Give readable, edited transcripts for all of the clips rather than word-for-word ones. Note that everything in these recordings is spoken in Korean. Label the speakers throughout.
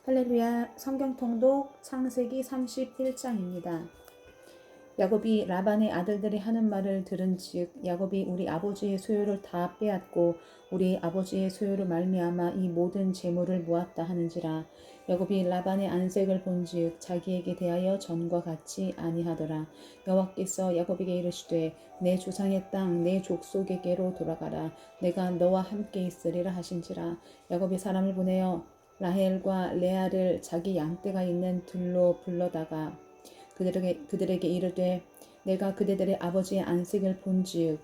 Speaker 1: 할렐루야. 성경 통독 창세기 31장입니다. 야곱이 라반의 아들들이 하는 말을 들은즉 야곱이 우리 아버지의 소유를 다 빼앗고 우리 아버지의 소유로 말미암아 이 모든 재물을 모았다 하는지라. 야곱이 라반의 안색을 본즉 자기에게 대하여 전과 같지 아니하더라. 여호와께서 야곱에게 이르시되 내 조상의 땅 내 족속에게로 돌아가라. 내가 너와 함께 있으리라 하신지라. 야곱이 사람을 보내어 라헬과 레아를 자기 양떼가 있는 들로 불러다가 그들에게 이르되 내가 그대들의 아버지의 안색을 본즉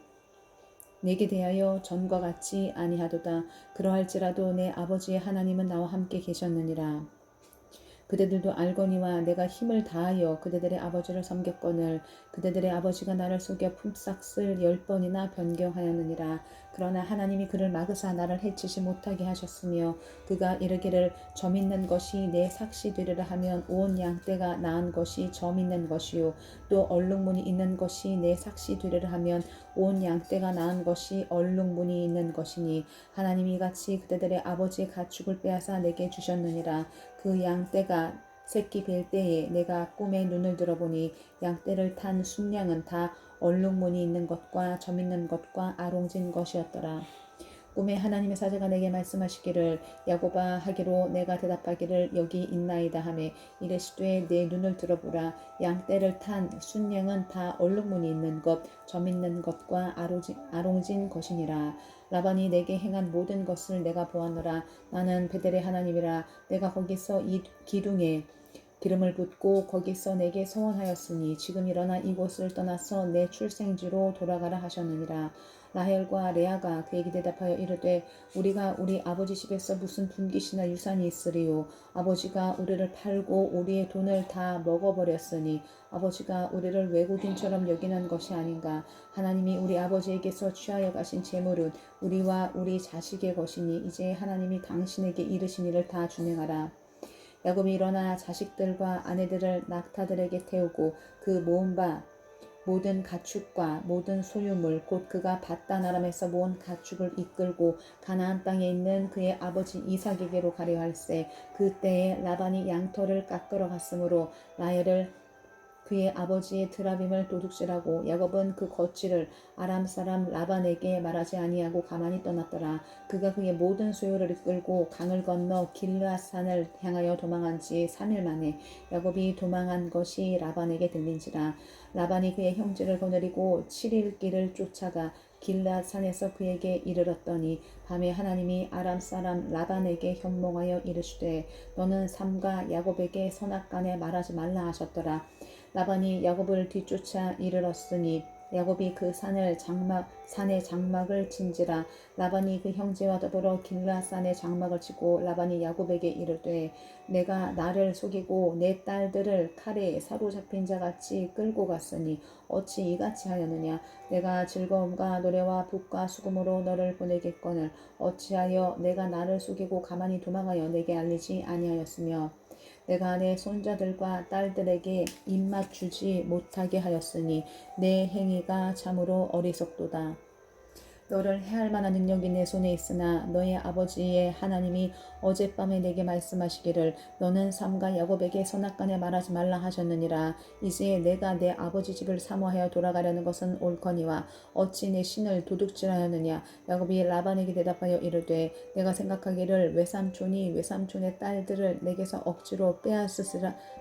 Speaker 1: 내게 대하여 전과 같지 아니하도다. 그러할지라도 내 아버지의 하나님은 나와 함께 계셨느니라. 그대들도 알거니와 내가 힘을 다하여 그대들의 아버지를 섬겼거늘 그대들의 아버지가 나를 속여 품삯을 10번이나 변경하였느니라. 그러나 하나님이 그를 막으사 나를 해치지 못하게 하셨으며 그가 이르기를 점 있는 것이 내 삭시 되리라 하면 온 양떼가 낳은 것이 점 있는 것이요 또 얼룩무늬 있는 것이 내 삭시 되리라 하면 온 양떼가 낳은 것이 얼룩무늬 있는 것이니 하나님이 같이 그대들의 아버지의 가축을 빼앗아 내게 주셨느니라. 그 양떼가 새끼 뵐 때에 내가 꿈에 눈을 들어보니 양떼를 탄 순양은 다 얼룩무늬 있는 것과 점 있는 것과 아롱진 것이었더라. 꿈에 하나님의 사자가 내게 말씀하시기를 야곱아 하기로 내가 대답하기를 여기 있나이다 하매 이르시되 내 눈을 들어보라. 양떼를 탄 순양은 다 얼룩무늬 있는 것, 점 있는 것과 아롱진 것이니라. 라반이 내게 행한 모든 것을 내가 보았노라. 나는 베델의 하나님이라. 내가 거기서 이 기둥에 기름을 붓고 거기서 내게 서원하였으니 지금 일어나 이곳을 떠나서 내 출생지로 돌아가라 하셨느니라. 라헬과 레아가 그에게 대답하여 이르되 우리가 우리 아버지 집에서 무슨 분깃이나 유산이 있으리요. 아버지가 우리를 팔고 우리의 돈을 다 먹어버렸으니 아버지가 우리를 외국인처럼 여기는 것이 아닌가. 하나님이 우리 아버지에게서 취하여 가신 재물은 우리와 우리 자식의 것이니 이제 하나님이 당신에게 이르신 일을 다 준행하라. 야곱이 일어나 자식들과 아내들을 낙타들에게 태우고 그 모은 바 모든 가축과 모든 소유물 곧 그가 밧단 아람에서 모은 가축을 이끌고 가나안 땅에 있는 그의 아버지 이삭에게로 가려 할세. 그때에 라반이 양털을 깎으러 갔으므로 라헬을 그의 아버지의 드라빔을 도둑질하고 야곱은 그 거취를 아람 사람 라반에게 말하지 아니하고 가만히 떠났더라. 그가 그의 모든 소유를 이끌고 강을 건너 길르앗산을 향하여 도망한 지 3일 만에 야곱이 도망한 것이 라반에게 들린지라. 라반이 그의 형제를 거느리고 7일 길을 쫓아가 길르앗산에서 그에게 이르렀더니 밤에 하나님이 아람 사람 라반에게 현몽하여 이르시되 너는 삼가 야곱에게 선악간에 말하지 말라 하셨더라. 라반이 야곱을 뒤쫓아 이르렀으니 야곱이 그 산의 장막을 친지라. 라반이 그 형제와 더불어 길르앗산에 장막을 치고 라반이 야곱에게 이르되 내가 나를 속이고 내 딸들을 칼에 사로잡힌 자같이 끌고 갔으니 어찌 이같이 하였느냐. 내가 즐거움과 노래와 붓과 수금으로 너를 보내겠거늘 어찌하여 내가 나를 속이고 가만히 도망하여 내게 알리지 아니하였으며 내가 내 손자들과 딸들에게 입맛 주지 못하게 하였으니 내 행위가 참으로 어리석도다. 너를 해할 만한 능력이 내 손에 있으나 너의 아버지의 하나님이 어젯밤에 내게 말씀하시기를 너는 삼가 야곱에게 선악간에 말하지 말라 하셨느니라. 이제 내가 내 아버지 집을 사모하여 돌아가려는 것은 옳거니와 어찌 내 신을 도둑질하였느냐. 야곱이 라반에게 대답하여 이르되 내가 생각하기를 외삼촌이 외삼촌의 딸들을 내게서 억지로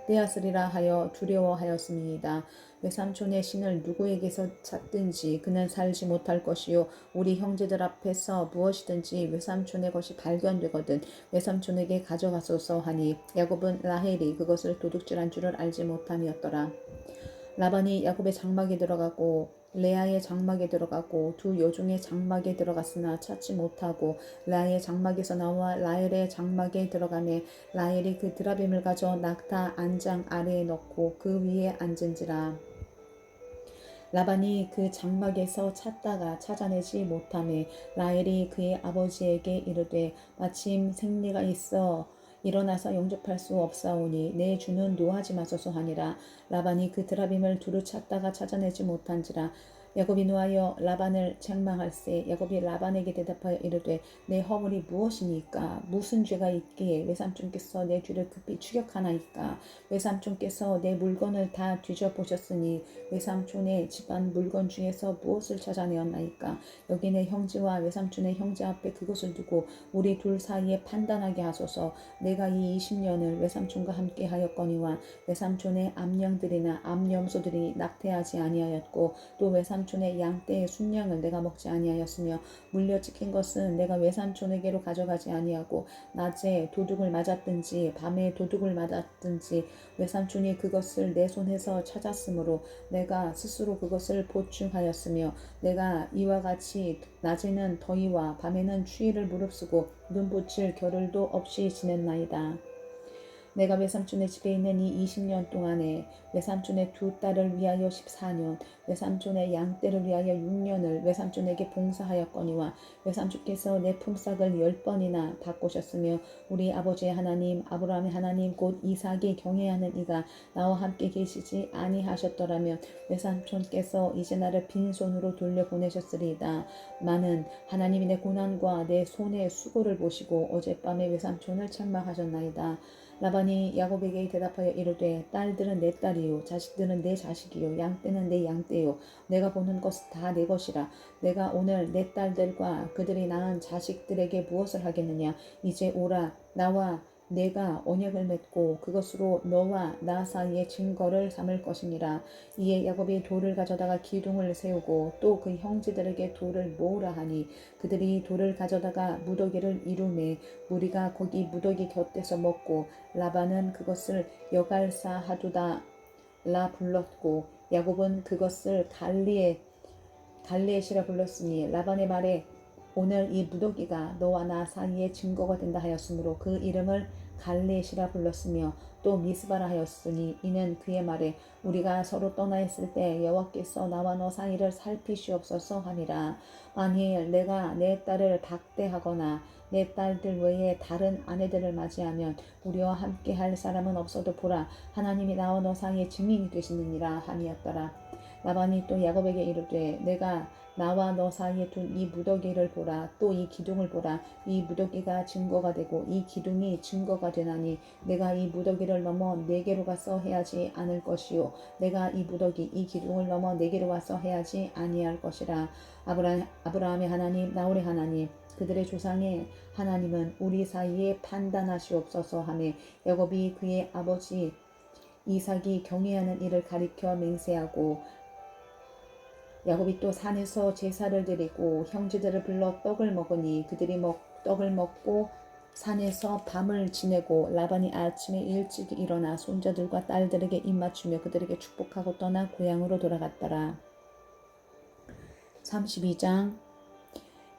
Speaker 1: 빼앗으리라 하여 두려워하였음이니이다. 외삼촌의 신을 누구에게서 찾든지 그는 살지 못할 것이요 우리 형제들 앞에서 무엇이든지 외삼촌의 것이 발견되거든 외삼촌에게 가져가소서 하니 야곱은 라헬이 그것을 도둑질한 줄을 알지 못함이었더라. 라반이 야곱의 장막에 들어가고 레아의 장막에 들어가고 두 여종의 장막에 들어갔으나 찾지 못하고 레아의 장막에서 나와 라헬의 장막에 들어가매 라헬이 그 드라빔을 가져 낙타 안장 아래에 넣고 그 위에 앉은지라. 라반이 그 장막에서 찾다가 찾아내지 못하매 라헬이 그의 아버지에게 이르되 마침 생리가 있어 일어나서 영접할 수 없사오니 내 주는 노하지 마소서 하니라. 라반이 그 드라빔을 두루 찾다가 찾아내지 못한지라. 야곱이 노하여 라반을 책망할세. 야곱이 라반에게 대답하여 이르되 내 허물이 무엇이니까? 무슨 죄가 있기에 외삼촌께서 내 뒤를 급히 추격하나이까? 외삼촌께서 내 물건을 다 뒤져보셨으니 외삼촌의 집안 물건 중에서 무엇을 찾아내었나이까? 여기 내 형제와 외삼촌의 형제 앞에 그것을 두고 우리 둘 사이에 판단하게 하소서. 내가 이 20년을 외삼촌과 함께 하였거니와 외삼촌의 암양들이나 암염소들이 낙태하지 아니하였고 또 외삼촌의 양떼의 순양을 내가 먹지 아니하였으며 물려 찍힌 것은 내가 외삼촌에게로 가져가지 아니하고 낮에 도둑을 맞았든지 밤에 도둑을 맞았든지 외삼촌이 그것을 내 손에서 찾았으므로 내가 스스로 그것을 보충하였으며 내가 이와 같이 낮에는 더위와 밤에는 추위를 무릅쓰고 눈붙일 겨를도 없이 지냈나이다. 내가 외삼촌의 집에 있는 이 20년 동안에 외삼촌의 두 딸을 위하여 14년, 외삼촌의 양떼를 위하여 6년을 외삼촌에게 봉사하였거니와 외삼촌께서 내 품삯을 10번이나 바꾸셨으며 우리 아버지의 하나님 아브라함의 하나님 곧 이삭이 경외하는 이가 나와 함께 계시지 아니하셨더라면 외삼촌께서 이제 나를 빈손으로 돌려보내셨으리이다. 많은 하나님이 내 고난과 내 손의 수고를 보시고 어젯밤에 외삼촌을 책망하셨나이다. 라반이 야곱에게 대답하여 이르되 딸들은 내 딸이요 자식들은 내 자식이요 양떼는 내 양떼요 내가 보는 것은 다 내 것이라. 내가 오늘 내 딸들과 그들이 낳은 자식들에게 무엇을 하겠느냐? 이제 오라 나와 내가 언약을 맺고 그것으로 너와 나 사이의 증거를 삼을 것이니라. 이에 야곱이 돌을 가져다가 기둥을 세우고 또 그 형제들에게 돌을 모으라 하니 그들이 돌을 가져다가 무더기를 이루매 무리가 거기 무더기 곁에서 먹고 라반은 그것을 여갈사 하두다 라 불렀고 야곱은 그것을 갈레엣이라 불렀으니 라반의 말에 오늘 이 무더기가 너와 나 사이에 증거가 된다 하였으므로 그 이름을 갈레엣이라 불렀으며 또 미스바라 하였으니 이는 그의 말에 우리가 서로 떠나 있을 때 여호와께서 나와 너 사이를 살피시옵소서 하니라. 만일 내가 내 딸을 박대하거나 내 딸들 외에 다른 아내들을 맞이하면 우리와 함께 할 사람은 없어도 보라 하나님이 나와 너 사이에 증인이 되시느니라 함이었더라. 라반이 또 야곱에게 이르되 내가 나와 너 사이에 둔 이 무더기를 보라. 또 이 기둥을 보라. 이 무더기가 증거가 되고 이 기둥이 증거가 되나니 내가 이 무더기를 넘어 네게로 가서 해야지 않을 것이요 내가 이 무더기 이 기둥을 넘어 네게로 와서 해야지 아니할 것이라. 아브라함의 하나님 나홀의 하나님 그들의 조상의 하나님은 우리 사이에 판단하시옵소서 하며 야곱이 그의 아버지 이삭이 경외하는 일을 가리켜 맹세하고 야곱이 또 산에서 제사를 드리고 형제들을 불러 떡을 먹으니 그들이 떡을 먹고 산에서 밤을 지내고 라반이 아침에 일찍 일어나 손자들과 딸들에게 입맞추며 그들에게 축복하고 떠나 고향으로 돌아갔더라. 32장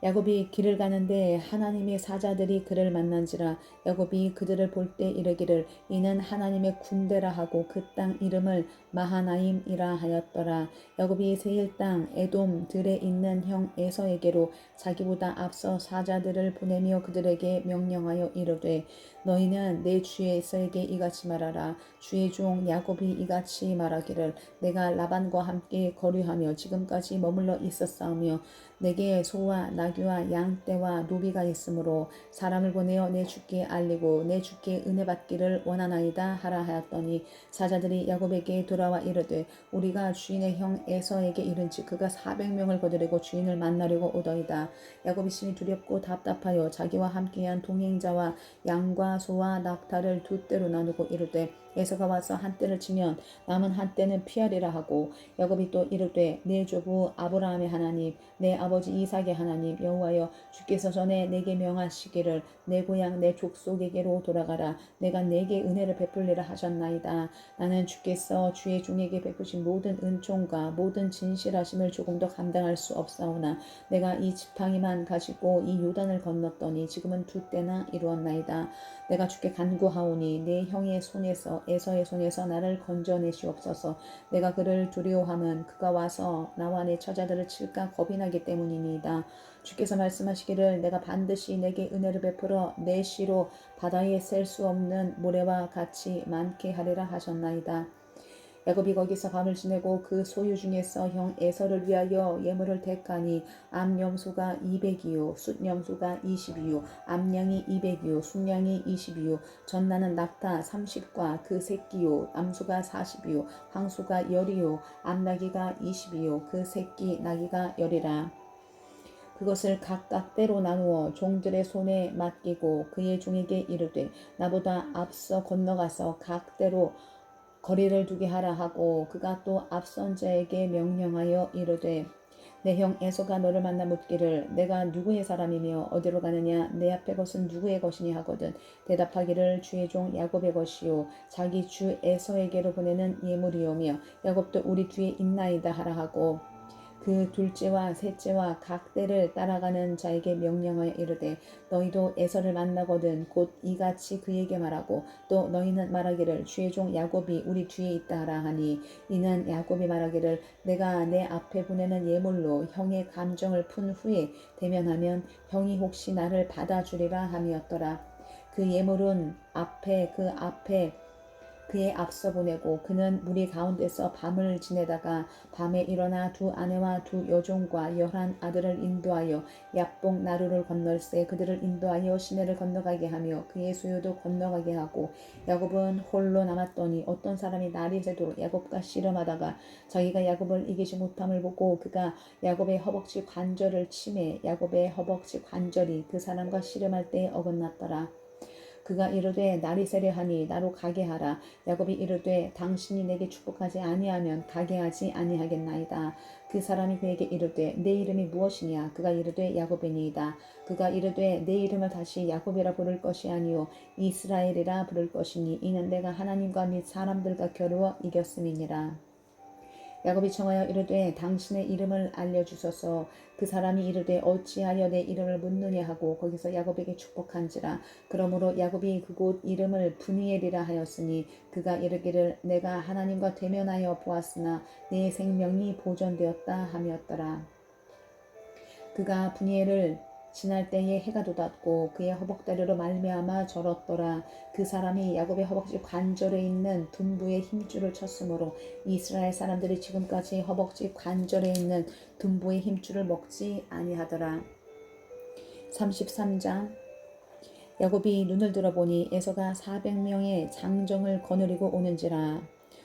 Speaker 1: 야곱이 길을 가는데 하나님의 사자들이 그를 만난지라. 야곱이 그들을 볼 때 이르기를 이는 하나님의 군대라 하고 그 땅 이름을 마하나임이라 하였더라. 야곱이 세일 땅 에돔 들에 있는 형 에서에게로 자기보다 앞서 사자들을 보내며 그들에게 명령하여 이르되 너희는 내 주의 에서에게 이같이 말하라. 주의 종 야곱이 이같이 말하기를 내가 라반과 함께 거류하며 지금까지 머물러 있었사오며 내게 소와 나귀와 양떼와 노비가 있으므로 사람을 보내어 내 주께 알리고 내 주께 은혜 받기를 원하나이다 하라 하였더니 사자들이 야곱에게 돌아와 이르되 우리가 주인의 형 에서에게 이른즉 그가 400명을 거느리고 주인을 만나려고 오더이다. 야곱이 심히 두렵고 답답하여 자기와 함께한 동행자와 양과 소와 낙타를 두 떼로 나누고 이르되 에서가 와서 한 떼를 치면 남은 한 떼는 피하리라 하고 야곱이 또 이르되 내 조부 아브라함의 하나님 내 아버지 이삭의 하나님 여호와여 주께서 전에 내게 명하시기를 내 고향 내 족속에게로 돌아가라 내가 내게 은혜를 베풀리라 하셨나이다. 나는 주께서 주의 종에게 베푸신 모든 은총과 모든 진실하심을 조금 더 감당할 수 없사오나 내가 이 지팡이만 가지고 이 요단을 건넜더니 지금은 두 떼나 이루었나이다. 내가 주께 간구하오니 내 형의 손에서 에서의 손에서 나를 건져내시옵소서. 내가 그를 두려워함은 그가 와서 나와 내 처자들을 칠까 겁이 나기 때문이니이다. 주께서 말씀하시기를 내가 반드시 내게 은혜를 베풀어 내 씨로 바다에 셀 수 없는 모래와 같이 많게 하리라 하셨나이다. 야곱이 거기서 밤을 지내고 그 소유 중에서 형 에서를 위하여 예물을 택하니 암염소가 200이요 숫염소가 20이요 암양이 200이요 순양이 20이요 전나는 낙타 30과 그 새끼요 암소가 40이요 황소가 10이요 암나귀가 20이요 그 새끼 나귀가 10이라. 그것을 각각 때로 나누어 종들의 손에 맡기고 그의 종에게 이르되 나보다 앞서 건너가서 각 때로 거리를 두게 하라 하고 그가 또 앞선 자에게 명령하여 이르되 내 형 에서가 너를 만나 묻기를 내가 누구의 사람이며 어디로 가느냐 내 앞에 것은 누구의 것이니 하거든 대답하기를 주의 종 야곱의 것이요 자기 주 에서에게로 보내는 예물이오며 야곱도 우리 뒤에 있나이다 하라 하고 그 둘째와 셋째와 각 때를 따라가는 자에게 명령하여 이르되 너희도 에서를 만나거든 곧 이같이 그에게 말하고 또 너희는 말하기를 주의 종 야곱이 우리 뒤에 있다 하라 하니 이는 야곱이 말하기를 내가 내 앞에 보내는 예물로 형의 감정을 푼 후에 대면하면 형이 혹시 나를 받아주리라 함이었더라. 그 예물은 그의 앞서 보내고 그는 무리 가운데서 밤을 지내다가 밤에 일어나 두 아내와 두 여종과 11 아들을 인도하여 야복 나루를 건널새 그들을 인도하여 시내를 건너가게 하며 그의 소유도 건너가게 하고 야곱은 홀로 남았더니 어떤 사람이 날이 새도록 야곱과 씨름하다가 자기가 야곱을 이기지 못함을 보고 그가 야곱의 허벅지 관절을 치매 야곱의 허벅지 관절이 그 사람과 씨름할 때에 어긋났더라. 그가 이르되 날이 세려하니 나로 가게 하라. 야곱이 이르되 당신이 내게 축복하지 아니하면 가게 하지 아니하겠나이다. 그 사람이 그에게 이르되 내 이름이 무엇이냐. 그가 이르되 야곱이니이다. 그가 이르되 내 이름을 다시 야곱이라 부를 것이 아니요 이스라엘이라 부를 것이니 이는 내가 하나님과 및 사람들과 겨루어 이겼음이니라. 야곱이 청하여 이르되 당신의 이름을 알려주소서. 그 사람이 이르되 어찌하여 내 이름을 묻느냐 하고 거기서 야곱에게 축복한지라. 그러므로 야곱이 그곳 이름을 브니엘이라 하였으니 그가 이르기를 내가 하나님과 대면하여 보았으나 내 생명이 보존되었다 함이었더라. 그가 브니엘을 지날 때에 해가 돋았고 그의 허벅다리로 말미암아 절었더라. 그 사람이 야곱의 허벅지 관절에 있는 둔부의 힘줄을 쳤으므로 이스라엘 사람들이 지금까지 허벅지 관절에 있는 둔부의 힘줄을 먹지 아니하더라. 33장. 야곱이 눈을 들어보니 에서가 400명의 장정을 거느리고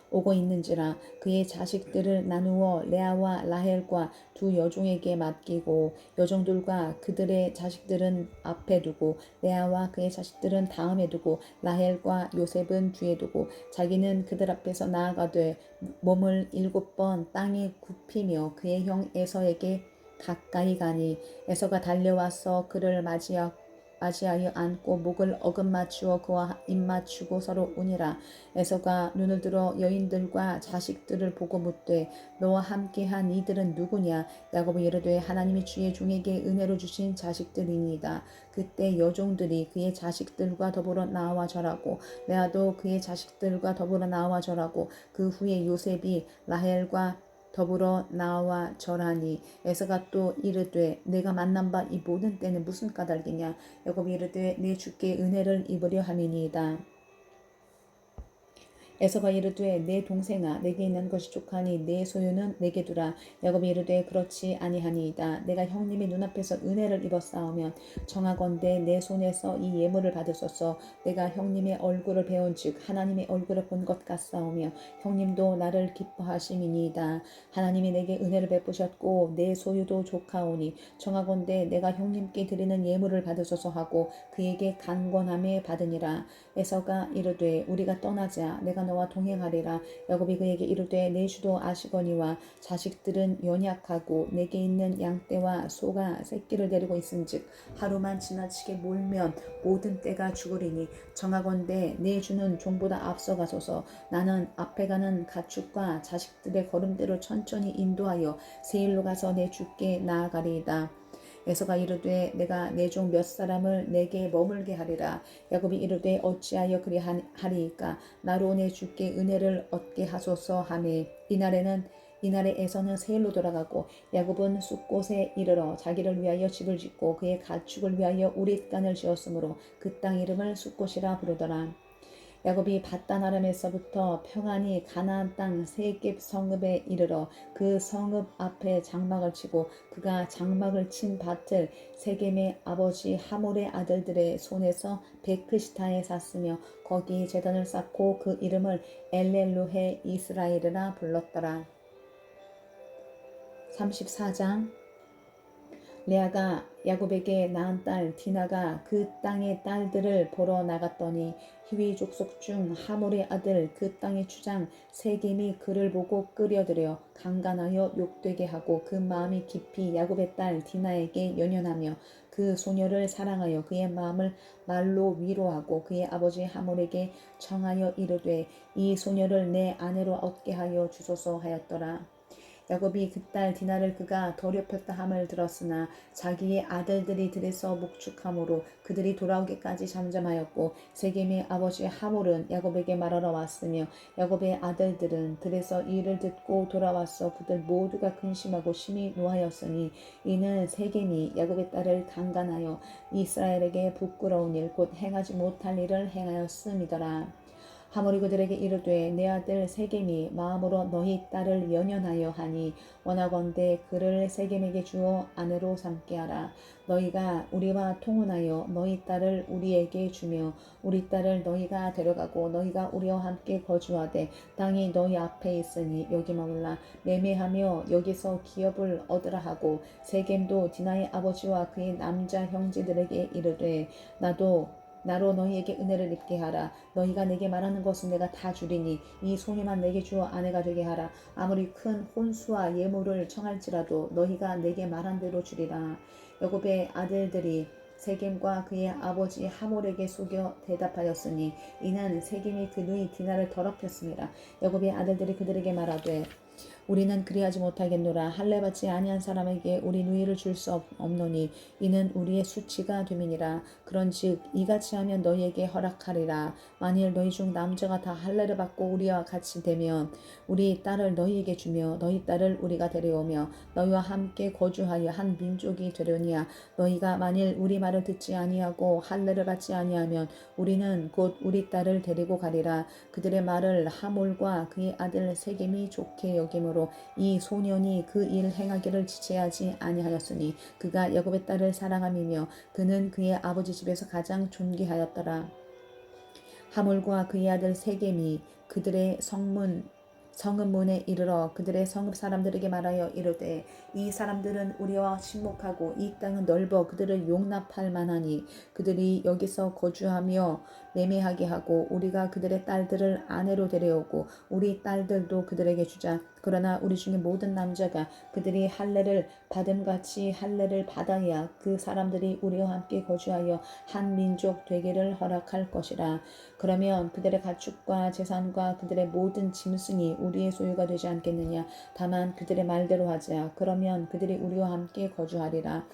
Speaker 1: 오고 있는지라 그의 자식들을 나누어 레아와 라헬과 두 여종에게 맡기고 여종들과 그들의 자식들은 앞에 두고 레아와 그의 자식들은 다음에 두고 라헬과 요셉은 뒤에 두고 자기는 그들 앞에서 나아가되 몸을 7번 땅에 굽히며 그의 형 에서에게 가까이 가니 에서가 달려와서 그를 맞이하여 안고 목을 어긋맞추어 그와 입맞추고 서로 우니라. 에서가 눈을 들어 여인들과 자식들을 보고 묻되 너와 함께한 이들은 누구냐. 야곱이 이르되 하나님이 주의 종에게 은혜로 주신 자식들이니이다. 그때 여종들이 그의 자식들과 더불어 나와 절하고 레아도 그의 자식들과 더불어 나와 절하고 그 후에 요셉이 라헬과 더불어 나와 절하니 에서가 또 이르되 내가 만난 바 이 모든 때는 무슨 까닭이냐. 야곱이 이르되 내 주께 은혜를 입으려 함이니이다. 에서가 이르되 내 동생아 내게 있는 것이 족하니 내 소유는 내게 두라. 야곱이 이르되 그렇지 아니하니이다. 내가 형님의 눈앞에서 은혜를 입었사오면 청하건대 내 손에서 이 예물을 받으소서. 내가 형님의 얼굴을 배운즉 하나님의 얼굴을 본 것 같사오며 형님도 나를 기뻐하심이니이다. 하나님이 내게 은혜를 베푸셨고 내 소유도 족하오니 청하건대 내가 형님께 드리는 예물을 받으소서 하고 그에게 간권함에 받으니라. 에서가 이르되 우리가 떠나자. 내가 너와 동행하리라. 야곱이 그에게 이르되 내 주도 아시거니와 자식들은 연약하고 내게 있는 양떼와 소가 새끼를 데리고 있은즉 하루만 지나치게 몰면 모든 떼가 죽으리니 정하건대 내 주는 종보다 앞서가소서. 나는 앞에 가는 가축과 자식들의 걸음대로 천천히 인도하여 세일로 가서 내 주께 나아가리이다. 에서가 이르되 내가 내 종 몇 사람을 내게 머물게 하리라. 야곱이 이르되 어찌하여 그리하리이까. 나로 내 주께 은혜를 얻게 하소서 하매 이날에 에서는 세일로 돌아가고 야곱은 숫곳에 이르러 자기를 위하여 집을 짓고 그의 가축을 위하여 우릿간을 지었으므로 그 땅 이름을 숫곳이라 부르더라. 야곱이 밧단 아람에서부터 평안히 가나안 땅 세깹 성읍에 이르러 그 성읍 앞에 장막을 치고 그가 장막을 친 밭을 세겜의 아버지 하몰의 아들들의 손에서 베크시타에 샀으며 거기 제단을 쌓고 그 이름을 엘렐로헤 이스라엘이라 불렀더라. 34장. 레아가 야곱에게 낳은 딸 디나가 그 땅의 딸들을 보러 나갔더니 히위 족속 중 하몰의 아들 그 땅의 주장 세겜이 그를 보고 끌여들여 강간하여 욕되게 하고 그 마음이 깊이 야곱의 딸 디나에게 연연하며 그 소녀를 사랑하여 그의 마음을 말로 위로하고 그의 아버지 하몰에게 청하여 이르되 이 소녀를 내 아내로 얻게 하여 주소서 하였더라. 야곱이 그 딸 디나를 그가 더럽혔다 함을 들었으나 자기의 아들들이 들에서 목축함으로 그들이 돌아오기까지 잠잠하였고 세겜의 아버지 하몰은 야곱에게 말하러 왔으며 야곱의 아들들은 들에서 이 일을 듣고 돌아와서 그들 모두가 근심하고 심히 노하였으니 이는 세겜이 야곱의 딸을 강간하여 이스라엘에게 부끄러운 일 곧 행하지 못할 일을 행하였음이더라. 하몰이 그들에게 이르되 내 아들 세겜이 마음으로 너희 딸을 연연하여 하니 원하건대 그를 세겜에게 주어 아내로 삼게 하라. 너희가 우리와 통혼하여 너희 딸을 우리에게 주며 우리 딸을 너희가 데려가고 너희가 우리와 함께 거주하되 땅이 너희 앞에 있으니 여기 머물라 매매하며 여기서 기업을 얻으라 하고 세겜도 디나의 아버지와 그의 남자 형제들에게 이르되 나로 너희에게 은혜를 입게 하라. 너희가 내게 말하는 것은 내가 다 주리니 이 소녀만 내게 주어 아내가 되게 하라. 아무리 큰 혼수와 예물을 청할지라도 너희가 내게 말한 대로 주리라. 야곱의 아들들이 세겜과 그의 아버지 하몰에게 속여 대답하였으니 이는 세겜이 그 누이 디나를 더럽혔습니다. 야곱의 아들들이 그들에게 말하되 우리는 그리하지 못하겠노라. 할례 받지 아니한 사람에게 우리 누이를 줄 수 없노니 이는 우리의 수치가 됨이니라. 그런즉 이같이 하면 너희에게 허락하리라. 만일 너희 중 남자가 다 할례를 받고 우리와 같이 되면 우리 딸을 너희에게 주며 너희 딸을 우리가 데려오며 너희와 함께 거주하여 한 민족이 되려니와 너희가 만일 우리 말을 듣지 아니하고 할례를 받지 아니하면 우리는 곧 우리 딸을 데리고 가리라. 그들의 말을 하몰과 그의 아들 세겜이 좋게 여김으로 이 소년이 그 일 행하기를 지체하지 아니하였으니 그가 야곱의 딸을 사랑함이며 그는 그의 아버지 집에서 가장 존귀하였더라. 하몰과 그의 아들 세겜이 그들의 성읍 문에 이르러 그들의 성읍 사람들에게 말하여 이르되 이 사람들은 우리와 친목하고 이 땅은 넓어 그들을 용납할 만하니 그들이 여기서 거주하며 매매하게 하고 우리가 그들의 딸들을 아내로 데려오고 우리 딸들도 그들에게 주자. 그러나 우리 중에 모든 남자가 그들이 할례를 받음같이 할례를 받아야 그 사람들이 우리와 함께 거주하여 한 민족 되기를 허락할 것이라. 그러면 그들의 가축과 재산과 그들의 모든 짐승이 우리의 소유가 되지 않겠느냐. 다만 그들의 말대로 하자. 그러면 그들이 우리와 함께 거주하리라.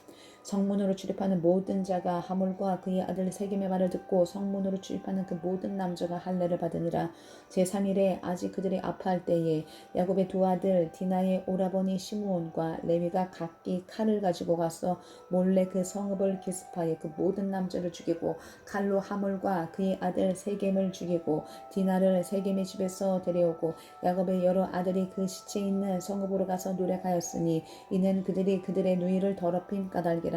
Speaker 1: 성문으로 출입하는 모든 자가 하몰과 그의 아들 세겜의 말을 듣고 성문으로 출입하는 그 모든 남자가 할례를 받으니라. 제3일에 아직 그들이 아파할 때에 야곱의 두 아들 디나의 오라버니 시므온과 레위가 각기 칼을 가지고 가서 몰래 그 성읍을 기습하여 그 모든 남자를 죽이고 칼로 하몰과 그의 아들 세겜을 죽이고 디나를 세겜의 집에서 데려오고 야곱의 여러 아들이 그 시체 있는 성읍으로 가서 노력하였으니 이는 그들이 그들의 누이를 더럽힌 까닭이라.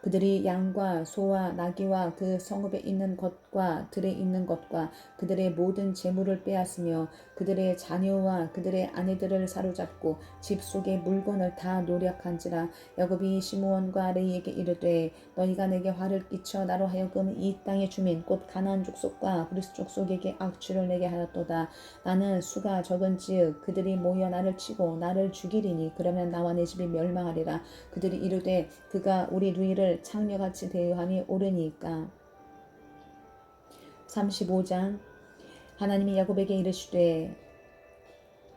Speaker 1: 그들이 양과 소와 나귀와 그 성읍에 있는 것과 들에 있는 것과 그들의 모든 재물을 빼앗으며 그들의 자녀와 그들의 아내들을 사로잡고 집 속의 물건을 다 노력한지라. 야곱이 시므온과 레위에게 이르되 너희가 내게 화를 끼쳐 나로 하여금 이 땅의 주민 곧 가나안 족속과 브리스 족속에게 악취를 내게 하였도다. 나는 수가 적은즉 그들이 모여 나를 치고 나를 죽이리니 그러면 나와 내 집이 멸망하리라. 그들이 이르되 그가 우리 누이를 창녀같이 대우함이 옳으니까. 35장. 하나님이 야곱에게 이르시되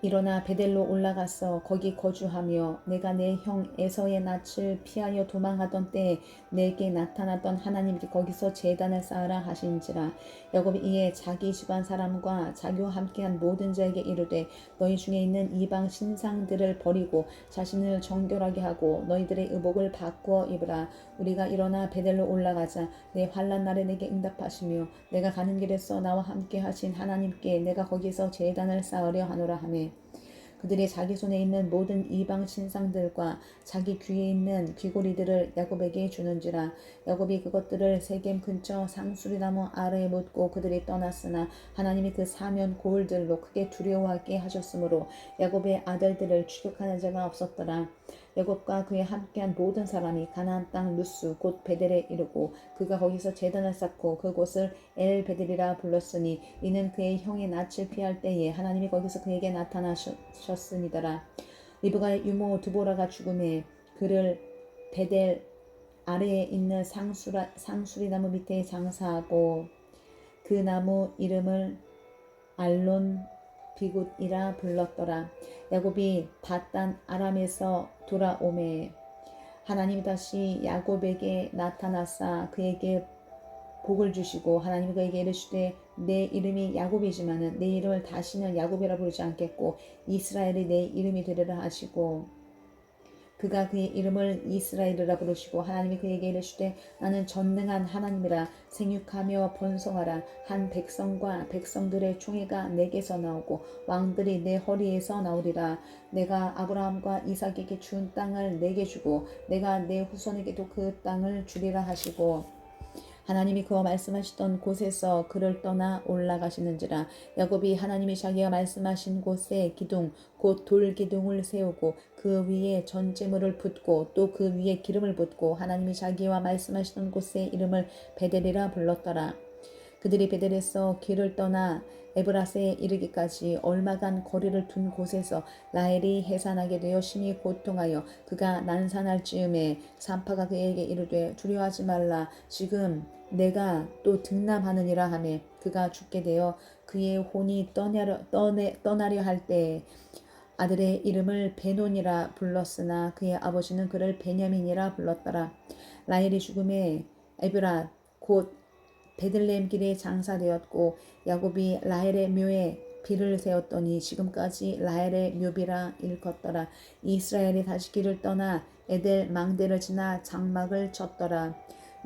Speaker 1: 일어나 베델로 올라가서 거기 거주하며 내가 내 형 에서의 낯을 피하여 도망하던 때에 내게 나타났던 하나님께 거기서 제단을 쌓으라 하신지라. 야곱이 이에 자기 집안 사람과 자기와 함께한 모든 자에게 이르되 너희 중에 있는 이방 신상들을 버리고 자신을 정결하게 하고 너희들의 의복을 바꾸어 입으라. 우리가 일어나 베델로 올라가자. 내 환난 날에 내게 응답하시며 내가 가는 길에서 나와 함께 하신 하나님께 내가 거기서 제단을 쌓으려 하노라 하매 그들이 자기 손에 있는 모든 이방 신상들과 자기 귀에 있는 귀고리들을 야곱에게 주는지라. 야곱이 그것들을 세겜 근처 상수리나무 아래에 묻고 그들이 떠났으나 하나님이 그 사면 고을들로 크게 두려워하게 하셨으므로 야곱의 아들들을 추격하는 자가 없었더라. 야곱과 그에 함께한 모든 사람이 가나안 땅 루스 곧 베델에 이르고 그가 거기서 제단을 쌓고 그곳을 엘 베델이라 불렀으니 이는 그의 형의 낯을 피할 때에 하나님이 거기서 그에게 나타나셨음이더라. 리브가의 유모 드보라가 죽음에 그를 베델 아래에 있는 상수리나무 밑에 장사하고 그 나무 이름을 알론 비굿이라 불렀더라. 야곱이 바단 아람에서 돌아오매 하나님이 다시 야곱에게 나타나사 그에게 복을 주시고 하나님이 그에게 이르시되 내 이름이 야곱이지만은 내 이름을 다시는 야곱이라 부르지 않겠고 이스라엘이 내 이름이 되리라 하시고 그가 그의 이름을 이스라엘이라 부르시고 하나님이 그에게 이르시되 나는 전능한 하나님이라 생육하며 번성하라. 한 백성과 백성들의 총회가 내게서 나오고 왕들이 내 허리에서 나오리라. 내가 아브라함과 이삭에게 준 땅을 내게 주고 내가 내 후손에게도 그 땅을 주리라 하시고 하나님이 그와 말씀하시던 곳에서 그를 떠나 올라가시는지라. 야곱이 하나님이 자기가 말씀하신 곳에 기둥 곧 돌기둥을 세우고 그 위에 전제물을 붓고 또 그 위에 기름을 붓고 하나님이 자기와 말씀하시던 곳의 이름을 베델이라 불렀더라. 그들이 베델에서 길을 떠나 에브라스에 이르기까지 얼마간 거리를 둔 곳에서 라헬이 해산하게 되어 심히 고통하여 그가 난산할 즈음에 산파가 그에게 이르되 두려워하지 말라. 지금 내가 또 등남하느니라 하매 그가 죽게 되어 그의 혼이 떠나려 할 때에 아들의 이름을 베논이라 불렀으나 그의 아버지는 그를 베냐민이라 불렀더라. 라헬이 죽음에 에브라 곧 베들레헴 길에 장사되었고 야곱이 라헬의 묘에 비를 세웠더니 지금까지 라헬의 묘비라 일컫더라. 이스라엘이 다시 길을 떠나 에델 망대를 지나 장막을 쳤더라.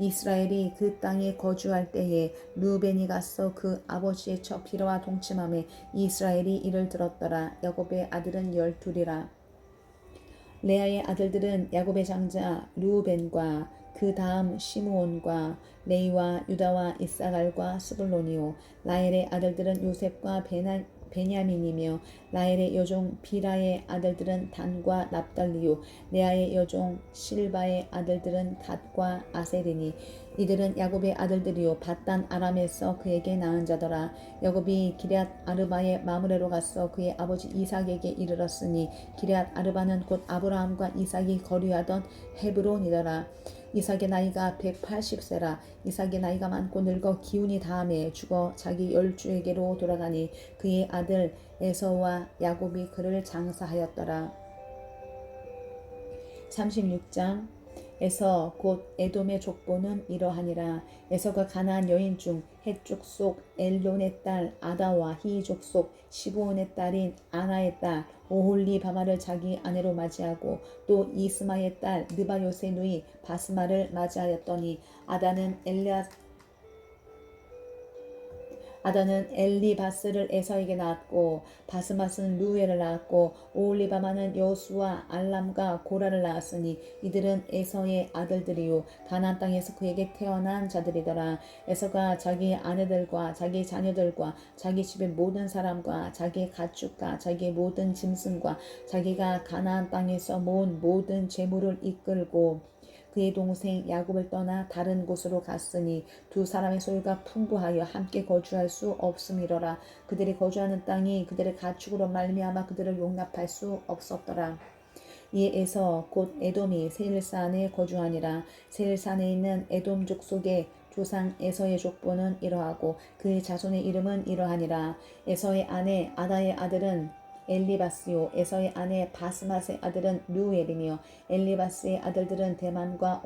Speaker 1: 이스라엘이 그 땅에 거주할 때에 르우벤이 가서 그 아버지의 처 비라와 동침하며 이스라엘이 이를 들었더라. 야곱의 아들은 12이라. 레아의 아들들은 야곱의 장자 르우벤과 그 다음 시므온과 레이와 유다와 이사갈과 스불론이요. 라헬의 아들들은 요셉과 베냐민이며 라헬의 여종 비라의 아들들은 단과 납달리요. 레아의 여종 실바의 아들들은 갓과 아셀이니 이들은 야곱의 아들들이요 바단 아람에서 그에게 낳은 자더라. 야곱이 기럇 아르바의 마므레로 가서 그의 아버지 이삭에게 이르렀으니 기럇 아르바는 곧 아브라함과 이삭이 거류하던 헤브론이더라. 이삭의 나이가 180세라. 이삭의 나이가 많고 늙어 기운이 다함에 죽어 자기 열주에게로 돌아가니 그의 아들 에서와 야곱이 그를 장사하였더라. 36장 에서 곧 에돔의 족보는 이러하니라. 에서가 가나안 여인 중 헷 족속 엘론의 딸 아다와 히 족속 시브온의 딸인 아나의 딸 오홀리바마를 자기 아내로 맞이하고 또 이스마의 딸 느바요세 누이 바스마를 맞이하였더니 아다는 엘리바스를 에서에게 낳았고 바스맛은 루엘을 낳았고 오홀리바마는 여수와 알람과 고라를 낳았으니 이들은 에서의 아들들이요 가나안 땅에서 그에게 태어난 자들이더라. 에서가 자기 아내들과 자기 자녀들과 자기 집의 모든 사람과 자기 가축과 자기의 모든 짐승과 자기가 가나안 땅에서 모은 모든 재물을 이끌고 그의 동생 야곱을 떠나 다른 곳으로 갔으니 두 사람의 소유가 풍부하여 함께 거주할 수 없음이로라. 그들이 거주하는 땅이 그들의 가축으로 말미암아 그들을 용납할 수 없었더라. 이에 에서 곧 에돔이 세일산에 거주하니라. 세일산에 있는 에돔 족속의 조상 에서의 족보는 이러하고 그의 자손의 이름은 이러하니라. 에서의 아내 아다의 아들은 엘리바스요. 에서의 아내 바스맛의 아들은 류엘이며 엘리바스의 아들들은 대만과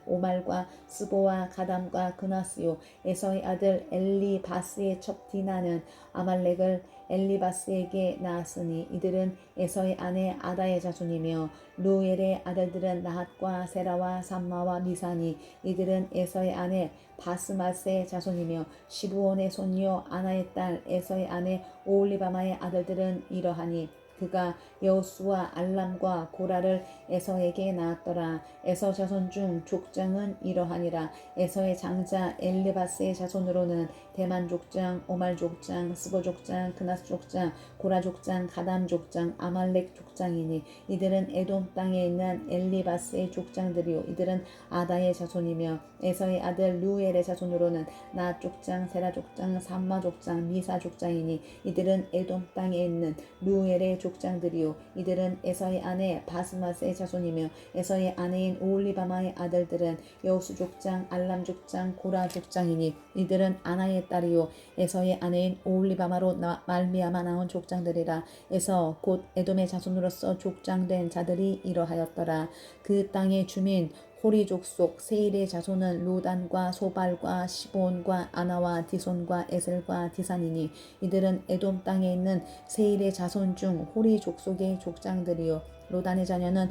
Speaker 1: 오말과 스보와 가담과 그나스요. 에서의 아들 엘리바스의 첩 디나는 아말렉을 엘리바스에게 낳았으니 이들은 에서의 아내 아다의 자손이며 루엘의 아들들은 나핫과 세라와 삼마와 미사니 이들은 에서의 아내 바스맛의 자손이며 시브온의 손녀 아나의 딸 에서의 아내 오홀리바마의 아들들은 이러하니 그가 여호수와 알람과 고라를 에서에게 낳았더라. 에서 자손 중 족장은 이러하니라. 에서의 장자 엘르바스의 자손으로는 대만 족장, 오말 족장, 스보 족장, 그나스 족장, 고라 족장, 가담 족장, 아말렉 족장이니 이들은 에돔 땅에 있는 엘리바스의 족장들이요 이들은 아다의 자손이며 에서의 아들 루엘의 자손으로는 나 족장, 세라 족장, 삼마 족장, 미사 족장이니 이들은 에돔 땅에 있는 루엘의 족장들이요 이들은 에서의 아내 바스맛의 자손이며 에서의 아내인 오홀리바마의 아들들은 여호수 족장, 알람 족장, 고라 족장이니 이들은 아나의 딸이요 에서의 아내인 오홀리바마로 말미암아 나온 족장들이라. 에서 곧 에돔의 자손으로서 족장된 자들이 이러하였더라. 그 땅의 주민 호리 족속 세일의 자손은 로단과 소발과 시본과 아나와 디손과 에셀과 디산이니 이들은 에돔 땅에 있는 세일의 자손 중 호리 족속의 족장들이요 로단의 자녀는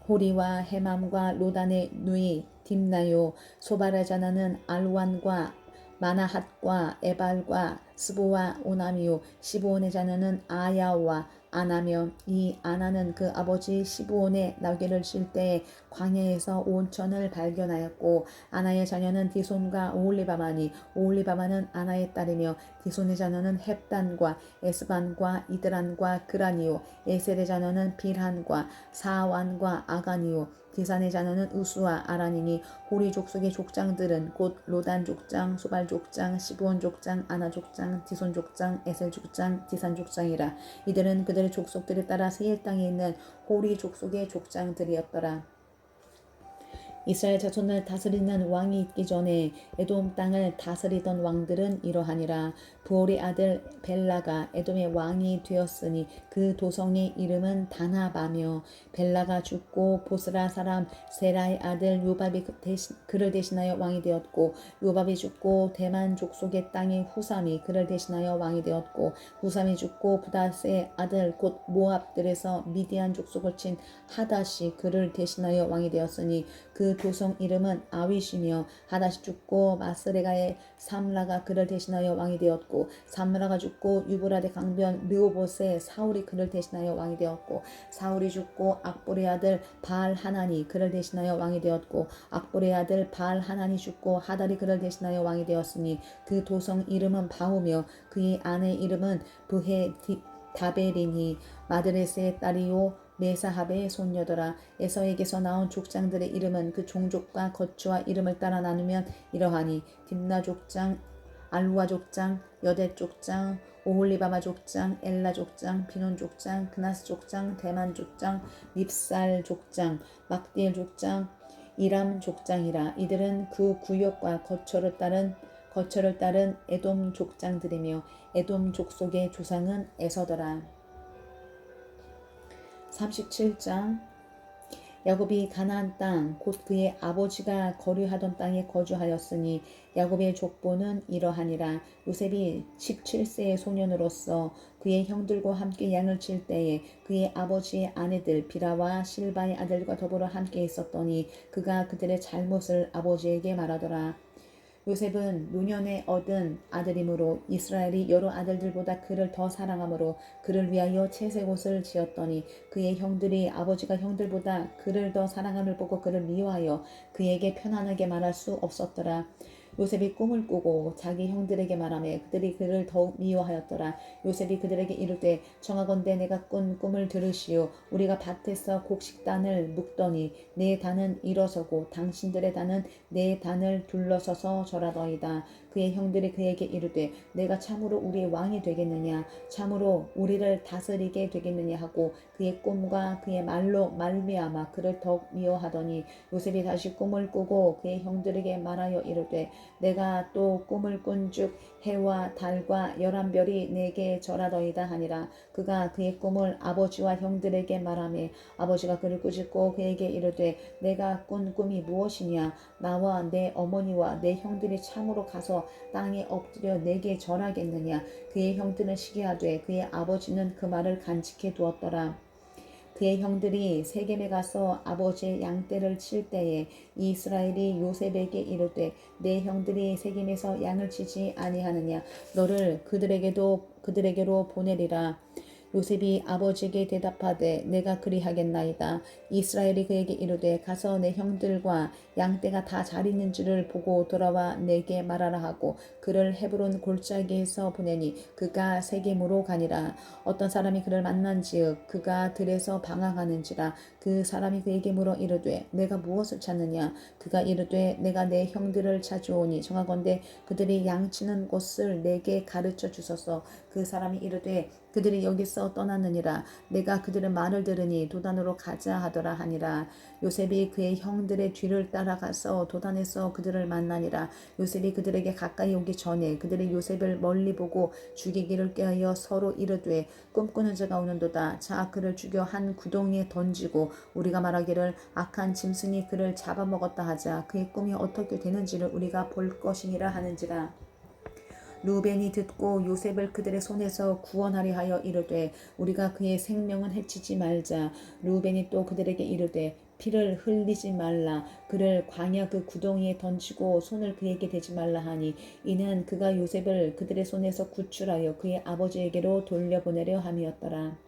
Speaker 1: 호리와 헤맘과 로단의 누이 딥나요 소발의 자녀는 알완과 마나핫과 에발과 스보와 오나미요 시브온의 자녀는 아야와 아나며 이 아나는 그 아버지 시브온의 날개를 칠 때에 광야에서 온천을 발견하였고 아나의 자녀는 디손과 오홀리바마니 오홀리바마는 아나의 딸이며 디손의 자녀는 헵단과 에스반과 이드란과 그라니요 에셀의 자녀는 빌한과 사완과 아가니요 디산의 자녀는 우수와 아란이니 호리 족속의 족장들은 곧 로단 족장, 소발 족장, 시브온 족장, 아나 족장, 디손 족장, 에셀 족장, 디산 족장이라. 이들은 그들의 족속들에 따라 세일 땅에 있는 호리 족속의 족장들이었더라. 이스라엘 자손을 다스리는 왕이 있기 전에 에돔 땅을 다스리던 왕들은 이러하니라. 부올의 아들 벨라가 에돔의 왕이 되었으니 그 도성의 이름은 다나바며 벨라가 죽고 보스라 사람 세라의 아들 요밥이 그를 대신하여 왕이 되었고 요밥이 죽고 대만 족속의 땅의 후삼이 그를 대신하여 왕이 되었고 후삼이 죽고 부닷의 아들 곧 모압들에서 미디안 족속을 친 하닷이 그를 대신하여 왕이 되었으니 그 도성 이름은 아윗이며 하닷이 죽고 마스레가의 삼라가 그를 대신하여 왕이 되었고 삼라가 죽고 유브라데 강변 르호봇의 사울이 그를 대신하여 왕이 되었고 사울이 죽고 악볼의 아들 바알 하나니 그를 대신하여 왕이 되었고 악볼의 아들 바알 하나니 죽고 하달이 그를 대신하여 왕이 되었으니 그 도성 이름은 바우며 그의 아내 이름은 브헤 다베리니 마드레스의 딸이요 메사합의 손녀더라. 에서에게서 나온 족장들의 이름은 그 종족과 거처와 이름을 따라 나누면 이러하니 딥나 족장, 알루아 족장, 여댓 족장, 오홀리바마 족장, 엘라 족장, 비논 족장, 그나스 족장, 대만 족장, 밉살 족장, 막디엘 족장, 이람 족장이라. 이들은 그 구역과 거처를 따른 에돔 족장들이며 에돔 족속의 조상은 에서더라. 37장 야곱이 가나안 땅 곧 그의 아버지가 거류하던 땅에 거주하였으니 야곱의 족보는 이러하니라. 요셉이 17세의 소년으로서 그의 형들과 함께 양을 칠 때에 그의 아버지의 아내들 비라와 실바의 아들과 더불어 함께 있었더니 그가 그들의 잘못을 아버지에게 말하더라. 요셉은 노년에 얻은 아들이므로 이스라엘이 여러 아들들보다 그를 더 사랑하므로 그를 위하여 채색옷을 지었더니 그의 형들이 아버지가 형들보다 그를 더 사랑함을 보고 그를 미워하여 그에게 편안하게 말할 수 없었더라. 요셉이 꿈을 꾸고 자기 형들에게 말하며 그들이 그를 더욱 미워하였더라. 요셉이 그들에게 이르되 청하건대 내가 꾼 꿈을 들으시오. 우리가 밭에서 곡식단을 묶더니 내 단은 일어서고 당신들의 단은 내 단을 둘러서서 절하더이다. 그의 형들이 그에게 이르되 내가 참으로 우리의 왕이 되겠느냐 참으로 우리를 다스리게 되겠느냐 하고 그의 꿈과 그의 말로 말미암아 그를 더욱 미워하더니 요셉이 다시 꿈을 꾸고 그의 형들에게 말하여 이르되 내가 또 꿈을 꾼즉 해와 달과 11별이 내게 절하더이다 하니라. 그가 그의 꿈을 아버지와 형들에게 말하며 아버지가 그를 꾸짖고 그에게 이르되 내가 꾼 꿈이 무엇이냐. 나와 내 어머니와 내 형들이 참으로 가서 땅에 엎드려 내게 절하겠느냐. 그의 형들은 시기하되 그의 아버지는 그 말을 간직해 두었더라. 그의 형들이 세겜에 가서 아버지의 양떼를 칠 때에 이스라엘이 요셉에게 이르되 내 형들이 세겜에서 양을 치지 아니하느냐. 너를 그들에게로 보내리라. 요셉이 아버지에게 대답하되 내가 그리하겠나이다. 이스라엘이 그에게 이르되 가서 내 형들과 양떼가 다 잘 있는지를 보고 돌아와 내게 말하라 하고 그를 헤브론 골짜기에서 보내니 그가 세겜으로 가니라. 어떤 사람이 그를 만난지읍 그가 들에서 방황하는지라. 그 사람이 그에게 물어 이르되 내가 무엇을 찾느냐. 그가 이르되 내가 내 형들을 찾으오니 정하건대 그들이 양치는 곳을 내게 가르쳐 주소서. 그 사람이 이르되 그들이 여기서 떠났느니라. 내가 그들의 말을 들으니 도단으로 가자 하더라 하니라. 요셉이 그의 형들의 뒤를 따라가서 도단에서 그들을 만나니라. 요셉이 그들에게 가까이 오기 전에 그들이 요셉을 멀리 보고 죽이기를 꾀하여 서로 이르되 꿈꾸는 자가 오는도다. 자 그를 죽여 한 구덩이에 던지고 우리가 말하기를 악한 짐승이 그를 잡아먹었다 하자. 그의 꿈이 어떻게 되는지를 우리가 볼 것이니라 하는지라. 루벤이 듣고 요셉을 그들의 손에서 구원하려 하여 이르되 우리가 그의 생명은 해치지 말자. 루벤이 또 그들에게 이르되 피를 흘리지 말라. 그를 광야 그 구덩이에 던지고 손을 그에게 대지 말라 하니 이는 그가 요셉을 그들의 손에서 구출하여 그의 아버지에게로 돌려보내려 함이었더라.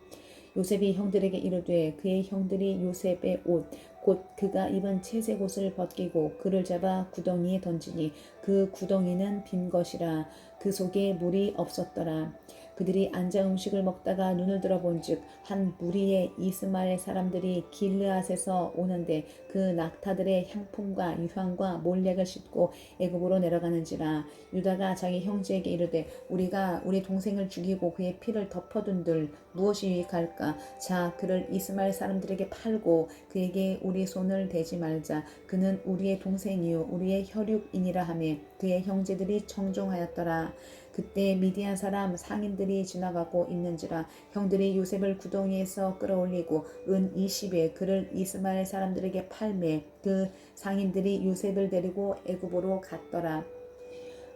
Speaker 1: 요셉이 형들에게 이르되 그의 형들이 요셉의 옷 곧 그가 입은 채색 옷을 벗기고 그를 잡아 구덩이에 던지니 그 구덩이는 빈 것이라. 그 속에 물이 없었더라. 그들이 앉아 음식을 먹다가 눈을 들어본즉 한 무리의 이스마엘 사람들이 길르앗에서 오는데 그 낙타들의 향품과 유황과 몰약을 싣고 애굽으로 내려가는지라. 유다가 자기 형제에게 이르되 우리가 우리 동생을 죽이고 그의 피를 덮어둔들 무엇이 유익할까. 자 그를 이스마엘 사람들에게 팔고 그에게 우리 손을 대지 말자. 그는 우리의 동생이요 우리의 혈육이니라 하며 그의 형제들이 청종하였더라. 그때 미디안 사람 상인들이 지나가고 있는지라. 형들이 요셉을 구덩이에서 끌어올리고 은 20에 그를 이스마엘 사람들에게 팔매 그 상인들이 요셉을 데리고 애굽으로 갔더라.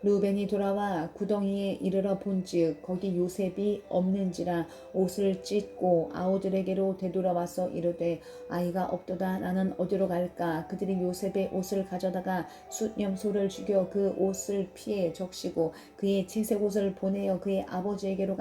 Speaker 1: 루벤이 돌아와 구덩이에 이르러 본즉 거기 요셉이 없는지라. 옷을 찢고 아우들에게로 되돌아와서 이르되 아이가 없도다. 나는 어디로 갈까. 그들이 요셉의 옷을 가져다가 숫염소를 죽여 그 옷을 피에 적시고 그의 채색 옷을 보내어 그의 아버지에게로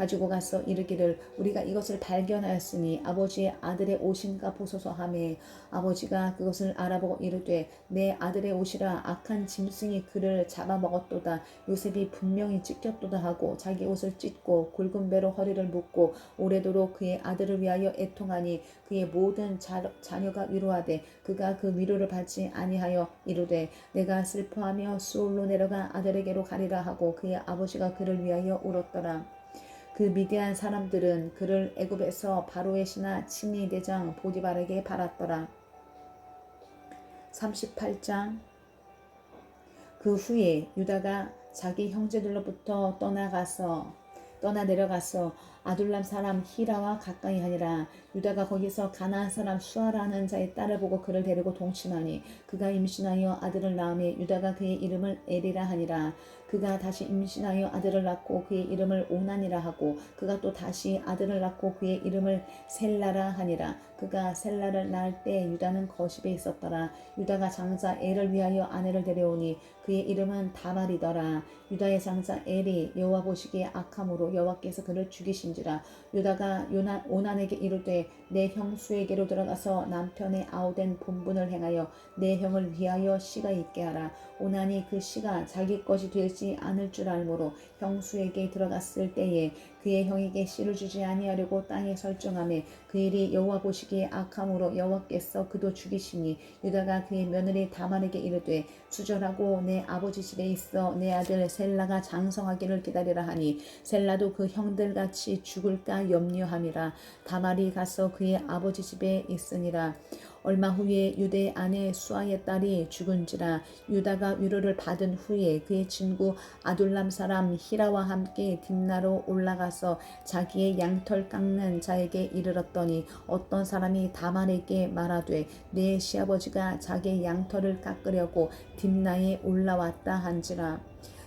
Speaker 1: 가지고 가서 이르기를 우리가 이것을 발견하였으니 아버지의 아들의 옷인가 보소서 하매 아버지가 그것을 알아보고 이르되 내 아들의 옷이라. 악한 짐승이 그를 잡아먹었도다. 요셉이 분명히 찢겼도다 하고 자기 옷을 찢고 굵은 배로 허리를 묶고 오래도록 그의 아들을 위하여 애통하니 그의 모든 자녀가 위로하되 그가 그 위로를 받지 아니하여 이르되 내가 슬퍼하며 수올로 내려가 아들에게로 가리라 하고 그의 아버지가 그를 위하여 울었더라. 그 미디안 사람들은 그를 애굽에서 바로의 신하 친위 대장 보디발에게 팔았더라. 38장. 그 후에 유다가 자기 형제들로부터 떠나 내려가서 아둘람 사람 히라와 가까이 하니라. 유다가 거기서 가나안 사람 수아라는 자의 딸을 보고 그를 데리고 동침하니 그가 임신하여 아들을 낳으며 유다가 그의 이름을 에리라 하니라. 그가 다시 임신하여 아들을 낳고 그의 이름을 오난이라 하고 그가 또 다시 아들을 낳고 그의 이름을 셀라라 하니라. 그가 셀라를 낳을 때 유다는 거십에 있었더라. 유다가 장자 엘을 위하여 아내를 데려오니 그의 이름은 다말이더라. 유다의 장자 엘이 여호와 보시기에 악함으로 여호와께서 그를 죽이신지라. 유다가 오난에게 이르되 내 형수에게로 들어가서 남편의 아우된 본분을 행하여 내 형을 위하여 씨가 있게 하라. 오난이 그 씨가 자기 것이 되지 않을 줄 알므로 형수에게 들어갔을 때에 그의 형에게 씨를 주지 아니하려고 땅에 설정하매 그 일이 여호와 보시기에 악함으로 여호와께서 그도 죽이시니 유다가 그의 며느리 다말에게 이르되 수절하고 내 아버지 집에 있어 내 아들 셀라가 장성하기를 기다리라 하니 셀라도 그 형들같이 죽을까 염려함이라. 다말이 가서 그의 아버지 집에 있으니라. 얼마 후에 유대 아내 수아의 딸이 죽은지라. 유다가 위로를 받은 후에 그의 친구 아둘람 사람 히라와 함께 딥나로 올라가서 자기의 양털 깎는 자에게 이르렀더니 어떤 사람이 다말에게 말하되 내 시아버지가 자기의 양털을 깎으려고 딥나에 올라왔다 한지라.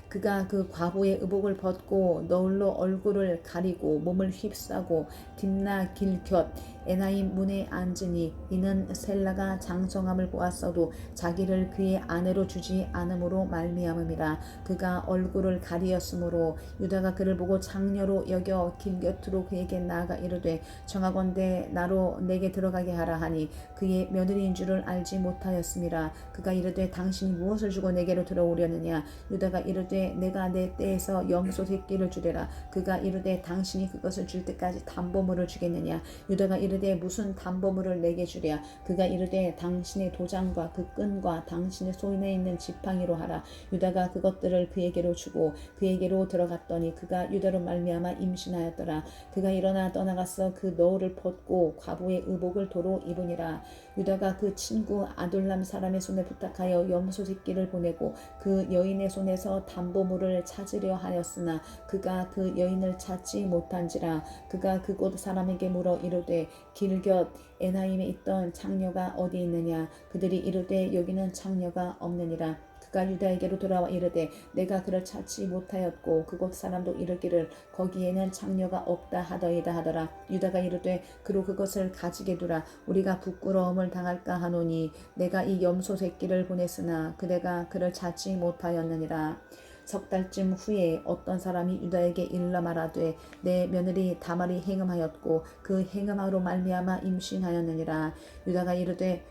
Speaker 1: 그가 그 과부의 의복을 벗고 너울로 얼굴을 가리고 몸을 휩싸고 딥나 길곁 에나임 문에 앉으니 이는 셀라가 장성함을 보았어도 자기를 그의 아내로 주지 않음으로 말미암음이라. 그가 얼굴을 가리었으므로 유다가 그를 보고 장녀로 여겨 길곁으로 그에게 나아가 이르되 청하건대 나로 내게 들어가게 하라 하니 그의 며느리인 줄을 알지 못하였음이라. 그가 이르되 당신이 무엇을 주고 내게로 들어오려느냐. 유다가 이르되 내가 내 떼에서 염소 새끼를 주리라. 그가 이르되 당신이 그것을 줄 때까지 담보물을 주겠느냐. 유다가 이르되 무슨 담보물을 내게 주랴. 그가 이르되 당신의 도장과 그 끈과 당신의 손에 있는 지팡이로 하라. 유다가 그것들을 그에게로 주고 그에게로 들어갔더니 그가 유다로 말미암아 임신하였더라. 그가 일어나 떠나가서 그 너울을 벗고 과부의 의복을 도로 입으니라. 유다가 그 친구 아둘람 사람의 손에 부탁하여 염소 새끼를 보내고 그 여인의 손에서 담보물을 찾으려 하였으나 그가 그 여인을 찾지 못한지라. 그가 그곳 사람에게 물어 이르되 길곁 에나임에 있던 창녀가 어디 있느냐. 그들이 이르되 여기는 창녀가 없느니라. 그가 유다에게로 돌아와 이르되 내가 그를 찾지 못하였고 그곳 사람도 이르기를 거기에는 창녀가 없다 하더이다 하더라. 유다가 이르되 그로 그것을 가지게 두라. 우리가 부끄러움을 당할까 하노니 내가 이 염소 새끼를 보냈으나 그대가 그를 찾지 못하였느니라. 석 달쯤 후에 어떤 사람이 유다에게 일러 말하되 내 며느리 다말이 행음하였고 그 행음하로 말미암아 임신하였느니라. 유다가 이르되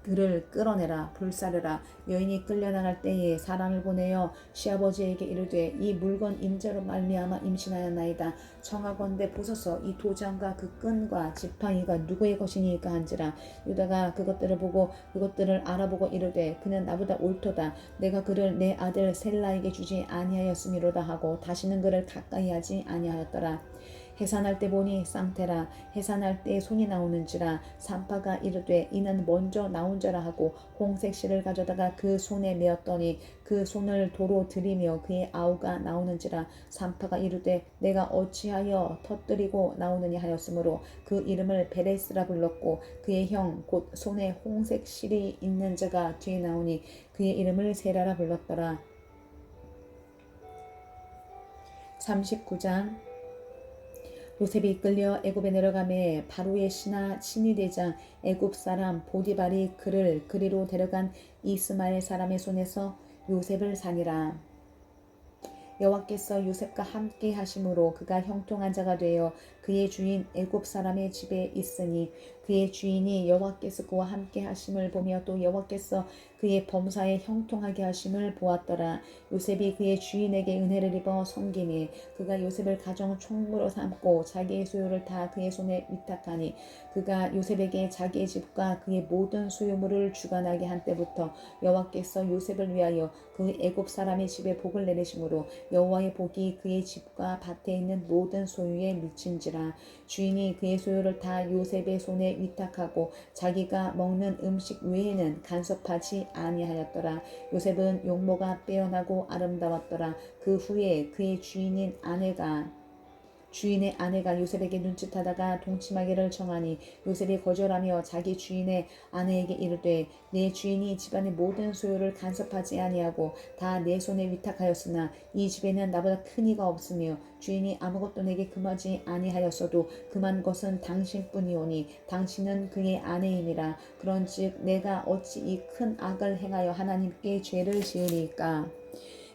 Speaker 1: 그를 끌어내라. 불사르라. 여인이 끌려나갈 때에 사람을 보내어 시아버지에게 이르되 이 물건 임자로 말미암아 임신하였나이다. 청하건대 보소서 이 도장과 그 끈과 지팡이가 누구의 것이니까 한지라. 유다가 그것들을 보고 그것들을 알아보고 이르되 그는 나보다 옳도다. 내가 그를 내 아들 셀라에게 주지 아니하였음이로다 하고 다시는 그를 가까이 하지 아니하였더라. 해산할 때 보니 쌍태라. 해산할 때 손이 나오는지라. 산파가 이르되 이는 먼저 나온 자라 하고 홍색 실을 가져다가 그 손에 메었더니 그 손을 도로 들이며 그의 아우가 나오는지라. 산파가 이르되 내가 어찌하여 터뜨리고 나오느냐 하였으므로 그 이름을 베레스라 불렀고 그의 형 곧 손에 홍색 실이 있는 자가 뒤에 나오니 그의 이름을 세라라 불렀더라. 39장. 요셉이 이끌려 애굽에 내려가매 바로의 신하 친위대장 애굽 사람 보디발이 그를 그리로 데려간 이스마엘 사람의 손에서 요셉을 사니라. 여호와께서 요셉과 함께 하심으로 그가 형통한 자가 되어 그의 주인 애굽 사람의 집에 있으니 그의 주인이 여호와께서 그와 함께 하심을 보며 또 여호와께서 그의 범사에 형통하게 하심을 보았더라. 요셉이 그의 주인에게 은혜를 입어 섬기니 그가 요셉을 가정 총무로 삼고 자기의 소유를 다 그의 손에 위탁하니 그가 요셉에게 자기의 집과 그의 모든 소유물을 주관하게 한 때부터 여호와께서 요셉을 위하여 그 애굽 사람의 집에 복을 내리심으로 여호와의 복이 그의 집과 밭에 있는 모든 소유에 미친지라. 주인이 그의 소유를 다 요셉의 손에 위탁하고 자기가 먹는 음식 외에는 간섭하지 아니하였더라. 요셉은 용모가 빼어나고 아름다웠더라. 그 후에 그의 주인의 아내가 요셉에게 눈짓하다가 동침하기를 정하니 요셉이 거절하며 자기 주인의 아내에게 이르되 내 주인이 집안의 모든 소유를 간섭하지 아니하고 다 내 손에 위탁하였으나 이 집에는 나보다 큰 이가 없으며 주인이 아무것도 내게 금하지 아니하였어도 금한 것은 당신뿐이오니 당신은 그의 아내임이라. 그런즉 내가 어찌 이 큰 악을 행하여 하나님께 죄를 지으리이까.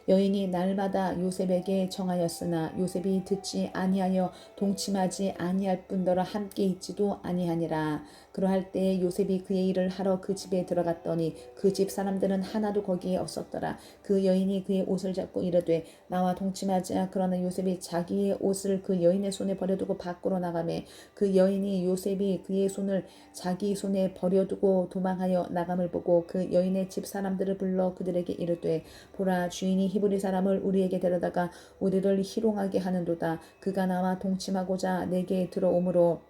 Speaker 1: 여인이 날마다 요셉에게 청하였으나 요셉이 듣지 아니하여 동침하지 아니할 뿐더러 함께 있지도 아니하니라. 그러할 때 요셉이 그의 일을 하러 그 집에 들어갔더니 그 집 사람들은 하나도 거기에 없었더라. 그 여인이 그의 옷을 잡고 이르되 나와 동침하자. 그러나 요셉이 자기의 옷을 그 여인의 손에 버려두고 밖으로 나가매 그 여인이 요셉이 그의 손을 자기 손에 버려두고 도망하여 나감을 보고 그 여인의 집 사람들을 불러 그들에게 이르되 보라 주인이 히브리 사람을 우리에게 데려다가 우리를 희롱하게 하는도다. 그가 나와 동침하고자 내게 들어오므로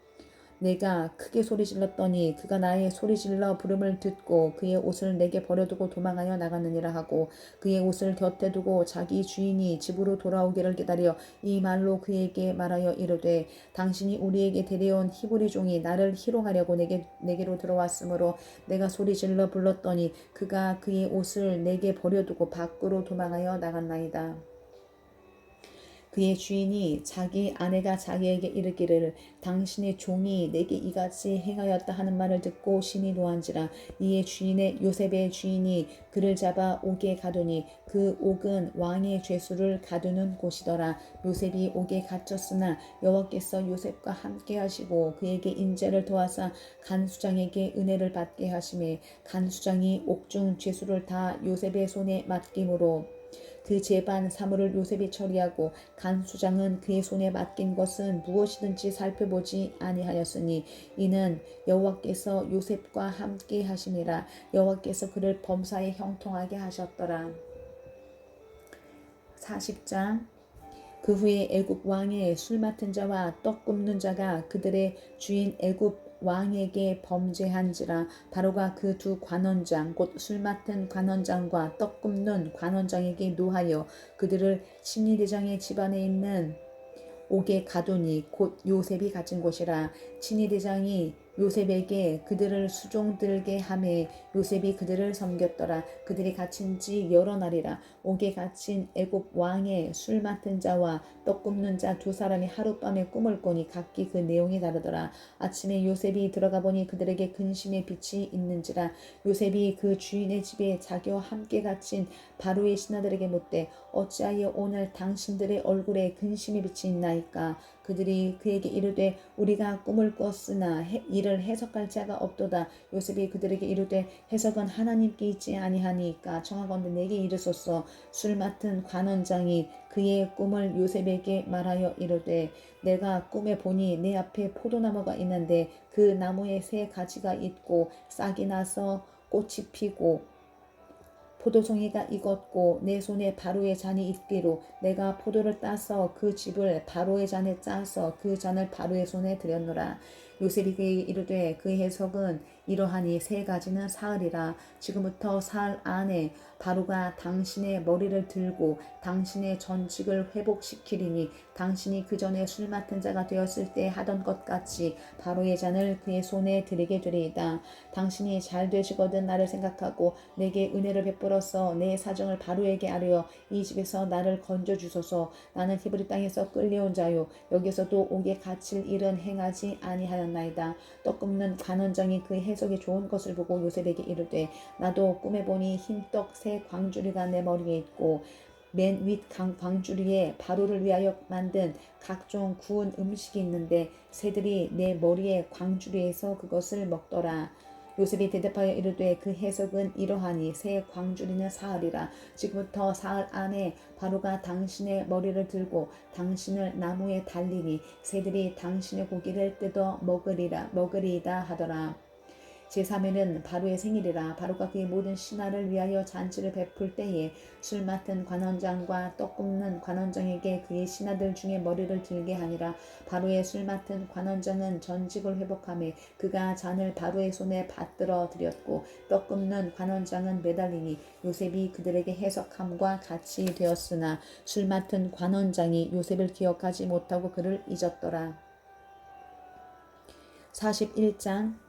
Speaker 1: 내가 크게 소리질렀더니 그가 나의 소리질러 부름을 듣고 그의 옷을 내게 버려두고 도망하여 나갔느니라 하고 그의 옷을 곁에 두고 자기 주인이 집으로 돌아오기를 기다려 이 말로 그에게 말하여 이르되 당신이 우리에게 데려온 히브리 종이 나를 희롱하려고 내게로 들어왔으므로 내가 소리질러 불렀더니 그가 그의 옷을 내게 버려두고 밖으로 도망하여 나갔나이다. 그의 주인이 자기 아내가 자기에게 이르기를 당신의 종이 내게 이같이 행하였다 하는 말을 듣고 심히 노한지라. 이에 주인의 요셉의 주인이 그를 잡아 옥에 가두니 그 옥은 왕의 죄수를 가두는 곳이더라. 요셉이 옥에 갇혔으나 여호와께서 요셉과 함께 하시고 그에게 인자를 도하사 간수장에게 은혜를 받게 하시매 간수장이 옥중 죄수를 다 요셉의 손에 맡김으로 그 재반 사물을 요셉이 처리하고 간수장은 그의 손에 맡긴 것은 무엇이든지 살펴보지 아니하였으니 이는 여호와께서 요셉과 함께 하심이라. 여호와께서 그를 범사에 형통하게 하셨더라. 40장. 그 후에 애굽 왕의 술 맡은 자와 떡 굽는 자가 그들의 주인 애굽 왕에게 범죄한지라. 바로가 그 두 관원장 곧 술 맡은 관원장과 떡 굽는 관원장에게 노하여 그들을 친위대장의 집안에 있는 옥에 가두니 곧 요셉이 갇힌 곳이라. 친위대장이 요셉에게 그들을 수종들게 하매 요셉이 그들을 섬겼더라. 그들이 갇힌 지 여러 날이라. 옥에 갇힌 애굽 왕의 술 맡은 자와 떡 굽는 자 두 사람이 하룻밤에 꿈을 꾸니 각기 그 내용이 다르더라. 아침에 요셉이 들어가 보니 그들에게 근심의 빛이 있는지라. 요셉이 그 주인의 집에 자기와 함께 갇힌 바로의 신하들에게 묻되 어찌하여 오늘 당신들의 얼굴에 근심의 빛이 있나이까. 그들이 그에게 이르되 우리가 꿈을 꿨으나 이를 해석할 자가 없도다. 요셉이 그들에게 이르되 해석은 하나님께 있지 아니하니까 청하건대 내게 이르소서. 술 맡은 관원장이 그의 꿈을 요셉에게 말하여 이르되 내가 꿈에 보니 내 앞에 포도나무가 있는데 그 나무에 새 가지가 있고 싹이 나서 꽃이 피고 포도송이가 익었고 내 손에 바로의 잔이 있기로 내가 포도를 따서 그 즙을 바로의 잔에 짜서 그 잔을 바로의 손에 드렸노라. 요셉이 그에게 이르되 그 해석은 이러하니 세 가지는 사흘이라. 지금부터 사흘 안에 바로가 당신의 머리를 들고 당신의 전직을 회복시키리니 당신이 그 전에 술 맡은 자가 되었을 때 하던 것 같이 바로의 잔을 그의 손에 드리게 되리이다. 당신이 잘 되시거든 나를 생각하고 내게 은혜를 베풀어서 내 사정을 바로에게 아뢰어 이 집에서 나를 건져 주소서. 나는 히브리 땅에서 끌려온 자요 여기서도 옥에 갇힐 일은 행하지 아니하였나이다. 떡 굽는 관원장이 그 해석이 좋은 것을 보고 요셉에게 이르되 나도 꿈에 보니 흰떡 새 광주리가 내 머리에 있고 맨 윗 광주리에 바로를 위하여 만든 각종 구운 음식이 있는데 새들이 내 머리에 광주리에서 그것을 먹더라. 요셉이 대답하여 이르되 그 해석은 이러하니 새 광주리는 사흘이라. 지금부터 사흘 안에 바로가 당신의 머리를 들고 당신을 나무에 달리니 새들이 당신의 고기를 뜯어 먹으리이다 하더라. 제3일은 바로의 생일이라. 바로가 그의 모든 신하를 위하여 잔치를 베풀 때에 술 맡은 관원장과 떡 굽는 관원장에게 그의 신하들 중에 머리를 들게 하니라. 바로의 술 맡은 관원장은 전직을 회복하며 그가 잔을 바로의 손에 받들어 드렸고 떡 굽는 관원장은 매달리니 요셉이 그들에게 해석함과 같이 되었으나 술 맡은 관원장이 요셉을 기억하지 못하고 그를 잊었더라. 41장.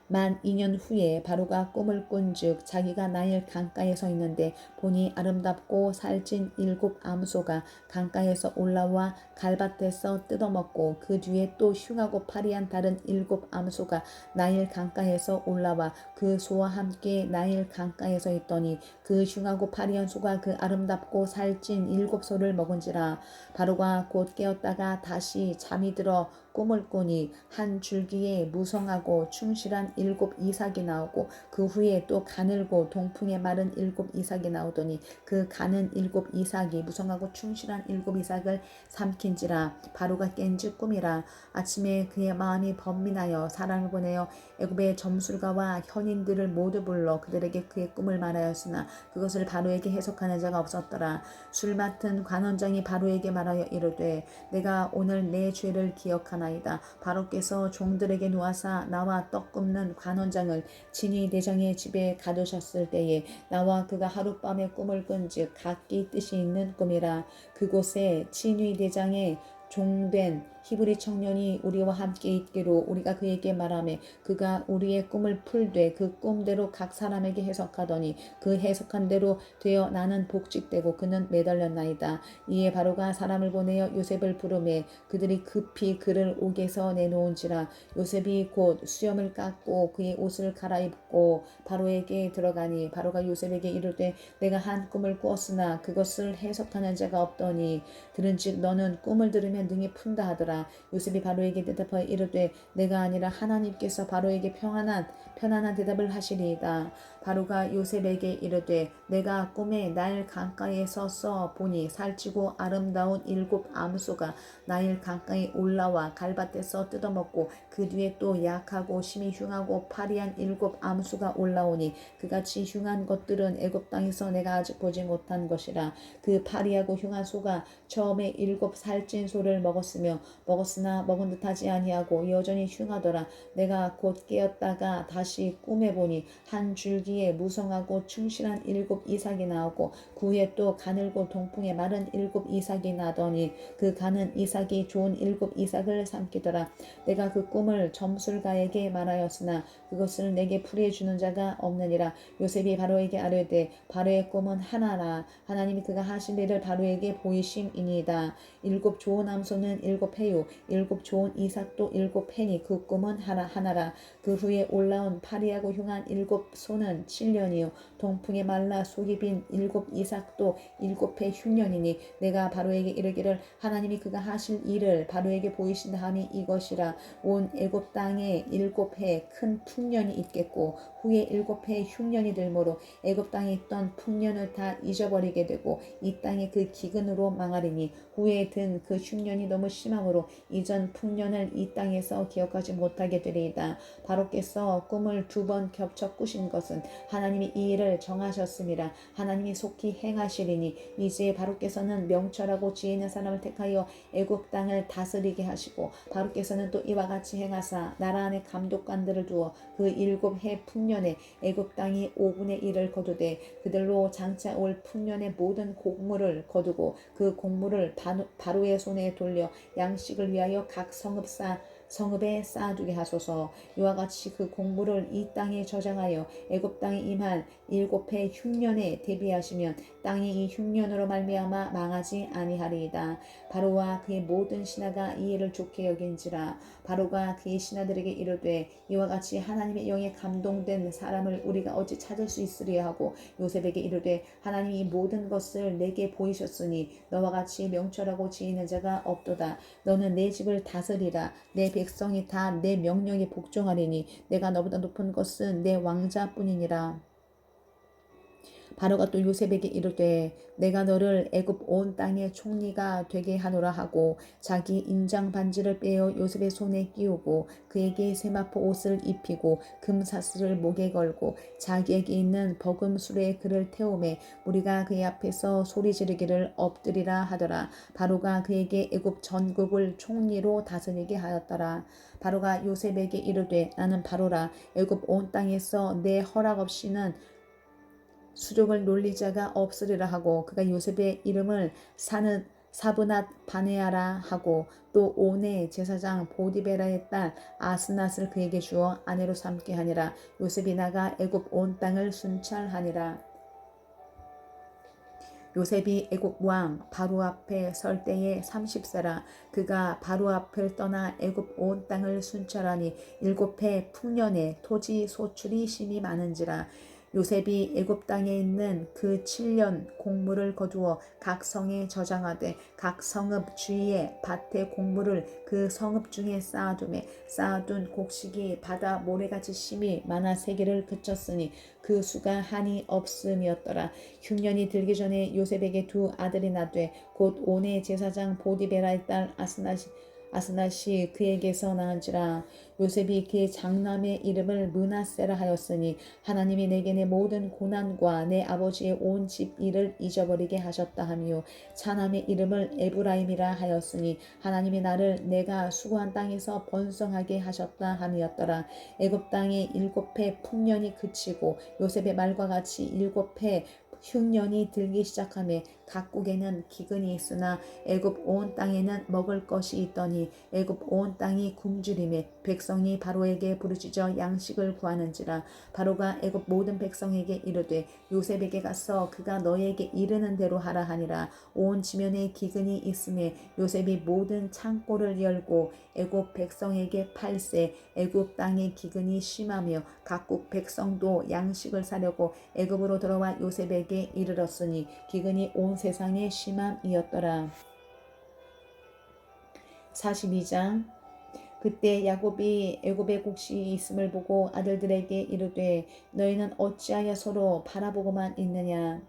Speaker 1: 만 2년 후에 바로가 꿈을 꾼즉 자기가 나일 강가에 서 있는데 보니 아름답고 살찐 7 암소가 강가에서 올라와 갈밭에서 뜯어먹고 그 뒤에 또 흉하고 파리한 다른 7 암소가 나일 강가에서 올라와 그 소와 함께 나일 강가에 서 있더니 그 흉하고 파리한 소가 그 아름답고 살찐 7 소를 먹은지라. 바로가 곧 깨었다가 다시 잠이 들어 꿈을 꾸니 한 줄기에 무성하고 충실한 일곱 이삭이 나오고 그 후에 또 가늘고 동풍에 마른 일곱 이삭이 나오더니 그 가는 일곱 이삭이 무성하고 충실한 일곱 이삭을 삼킨지라. 바로가 깬즉 꿈이라. 아침에 그의 마음이 번민하여 사람을 보내어 애굽의 점술가와 현인들을 모두 불러 그들에게 그의 꿈을 말하였으나 그것을 바로에게 해석하는 자가 없었더라. 술 맡은 관원장이 바로에게 말하여 이르되 내가 오늘 내 죄를 기억하나이다. 바로께서 종들에게 놓아사 나와 떡 굽는 관원장을 진위 대장의 집에 가두셨을 때에 나와 그가 하룻밤에 꿈을 꾼즉 각기 뜻이 있는 꿈이라. 그곳에 진위 대장의 종된 히브리 청년이 우리와 함께 있기로 우리가 그에게 말하매 그가 우리의 꿈을 풀되 그 꿈대로 각 사람에게 해석하더니 그 해석한 대로 되어 나는 복직되고 그는 매달렸나이다. 이에 바로가 사람을 보내어 요셉을 부르매 그들이 급히 그를 옥에서 내놓은지라. 요셉이 곧 수염을 깎고 그의 옷을 갈아입고 바로에게 들어가니 바로가 요셉에게 이르되 내가 한 꿈을 꾸었으나 그것을 해석하는 자가 없더니 들은즉 너는 꿈을 들으면 능히 푼다 하더라. 요셉이 바로에게 대답하여 이르되 내가 아니라 하나님께서 바로에게 편안한 대답을 하시리이다. 바로가 요셉에게 이르되 내가 꿈에 나일 강가에 서서 보니 살찌고 아름다운 일곱 암소가 나일 강가에 올라와 갈밭에서 뜯어먹고 그 뒤에 또 약하고 심히 흉하고 파리한 일곱 암소가 올라오니 그같이 흉한 것들은 애굽 땅에서 내가 아직 보지 못한 것이라. 그 파리하고 흉한 소가 처음에 일곱 살찐 소를 먹었으나 먹은 듯하지 아니하고 여전히 흉하더라. 내가 곧 깨었다가 다시 꿈에 보니 한 줄기에 무성하고 충실한 일곱 이삭이 나오고 그 후에 또 가늘고 동풍에 마른 일곱 이삭이 나더니 그 가는 이삭이 좋은 일곱 이삭을 삼키더라. 내가 그 꿈을 점술가에게 말하였으나 그것을 내게 풀이해 주는 자가 없느니라. 요셉이 바로에게 아뢰되 바로의 꿈은 하나라. 하나님이 그가 하실 일을 바로에게 보이심이니이다. 일곱 좋은 암소는 일곱 해요 일곱 좋은 이삭도 일곱 해니 그 꿈은 하나라. 그 후에 올라온 파리하고 흉한 일곱 소는 7년이요 동풍에 말라 속이 빈 일곱 이삭도 일곱 해 흉년이니 내가 바로에게 이르기를 하나님이 그가 하실 일을 바로에게 보이신다 함이 이것이라. 온 애굽 땅에 일곱 해 큰 풍년이 있겠고 후에 일곱 해 흉년이 들므로 애굽 땅에 있던 풍년을 다 잊어버리게 되고 이 땅에 그 기근으로 망하리니 후에 든 그 흉년이 너무 심함으로 이전 풍년을 이 땅에서 기억하지 못하게 되리이다. 바로께서 꿈을 2번 겹쳐 꾸신 것은 하나님이 이 일을 정하셨음이라. 하나님이 속히 행하시리니 이제 바로께서는 명철하고 지혜 있는 사람을 택하여 애굽 땅을 다스리게 하시고 바로께서는 또 이와 같이 행하사 나라 안에 감독관들을 두어 그 일곱 해 풍년에 애굽 땅이 5분의 1을 거두되 그들로 장차 올 풍년의 모든 곡물을 거두고 그 곡물을 바로의 손에 돌려 양식을 위하여 각 성읍에 쌓아두게 하소서. 이와 같이 그 곡물을 이 땅에 저장하여 애굽 땅에 임한 일곱 해 흉년에 대비하시면 땅이 이 흉년으로 말미암아 망하지 아니하리이다. 바로와 그의 모든 신하가 이 일을 좋게 여긴지라. 바로가 그의 신하들에게 이르되 이와 같이 하나님의 영에 감동된 사람을 우리가 어찌 찾을 수 있으리야 하고 요셉에게 이르되 하나님이 이 모든 것을 내게 보이셨으니 너와 같이 명철하고 지혜 있는 자가 없도다. 너는 내 집을 다스리라. 내 백성이 다 내 명령에 복종하리니 내가 너보다 높은 것은 내 왕자뿐이니라. 바로가 또 요셉에게 이르되 내가 너를 애굽 온 땅의 총리가 되게 하노라 하고 자기 인장 반지를 빼어 요셉의 손에 끼우고 그에게 세마포 옷을 입히고 금사슬을 목에 걸고 자기에게 있는 버금수레에 그를 태우매 우리가 그의 앞에서 소리 지르기를 엎드리라 하더라. 바로가 그에게 애굽 전국을 총리로 다스리게 하였더라. 바로가 요셉에게 이르되 나는 바로라. 애굽 온 땅에서 내 허락 없이는 수족을 놀릴 자가 없으리라 하고 그가 요셉의 이름을 사브낫 바네아라 하고 또 온의 제사장 보디베라의 딸 아스낫을 그에게 주어 아내로 삼게 하니라. 요셉이 나가 애굽 온 땅을 순찰하니라. 요셉이 애굽 왕 바로 앞에 설 때에 30세라. 그가 바로 앞을 떠나 애굽 온 땅을 순찰하니 7해 풍년에 토지 소출이 심히 많은지라. 요셉이 애굽 땅에 있는 그 7년 곡물을 거두어 각 성에 저장하되 각 성읍 주위에 밭에 곡물을 그 성읍 중에 쌓아두매 쌓아둔 곡식이 바다 모래같이 심이 많아 세계를 그쳤으니 그 수가 한이 없음이었더라. 흉년이 들기 전에 요셉에게 두 아들이 나되 곧 온의 제사장 보디베라의 딸 아스낫이 그에게서 낳은지라. 요셉이 그의 장남의 이름을 므낫세라 하였으니 하나님이 내게 내 모든 고난과 내 아버지의 온 집 일을 잊어버리게 하셨다 하며 차남의 이름을 에브라임이라 하였으니 하나님이 나를 내가 수고한 땅에서 번성하게 하셨다 함이었더라. 애굽 땅에 7해 풍년이 그치고 요셉의 말과 같이 7해 흉년이 들기 시작하며 각국에는 기근이 있으나 애굽 온 땅에는 먹을 것이 있더니 애굽 온 땅이 굶주림에 백성이 바로에게 부르짖어 양식을 구하는지라. 바로가 애굽 모든 백성에게 이르되 요셉에게 가서 그가 너희에게 이르는 대로 하라 하니라. 온 지면에 기근이 있음에 요셉이 모든 창고를 열고 애굽 백성에게 팔세. 애굽 땅의 기근이 심하며 각국 백성도 양식을 사려고 애굽으로 들어와 요셉에게 이르렀으니 기근이 온 세상에 심함이었더라. 42장. 그때 야곱이 애굽에 곡식이 있음을 보고 아들들에게 이르되 너희는 어찌하여 서로 바라보고만 있느냐.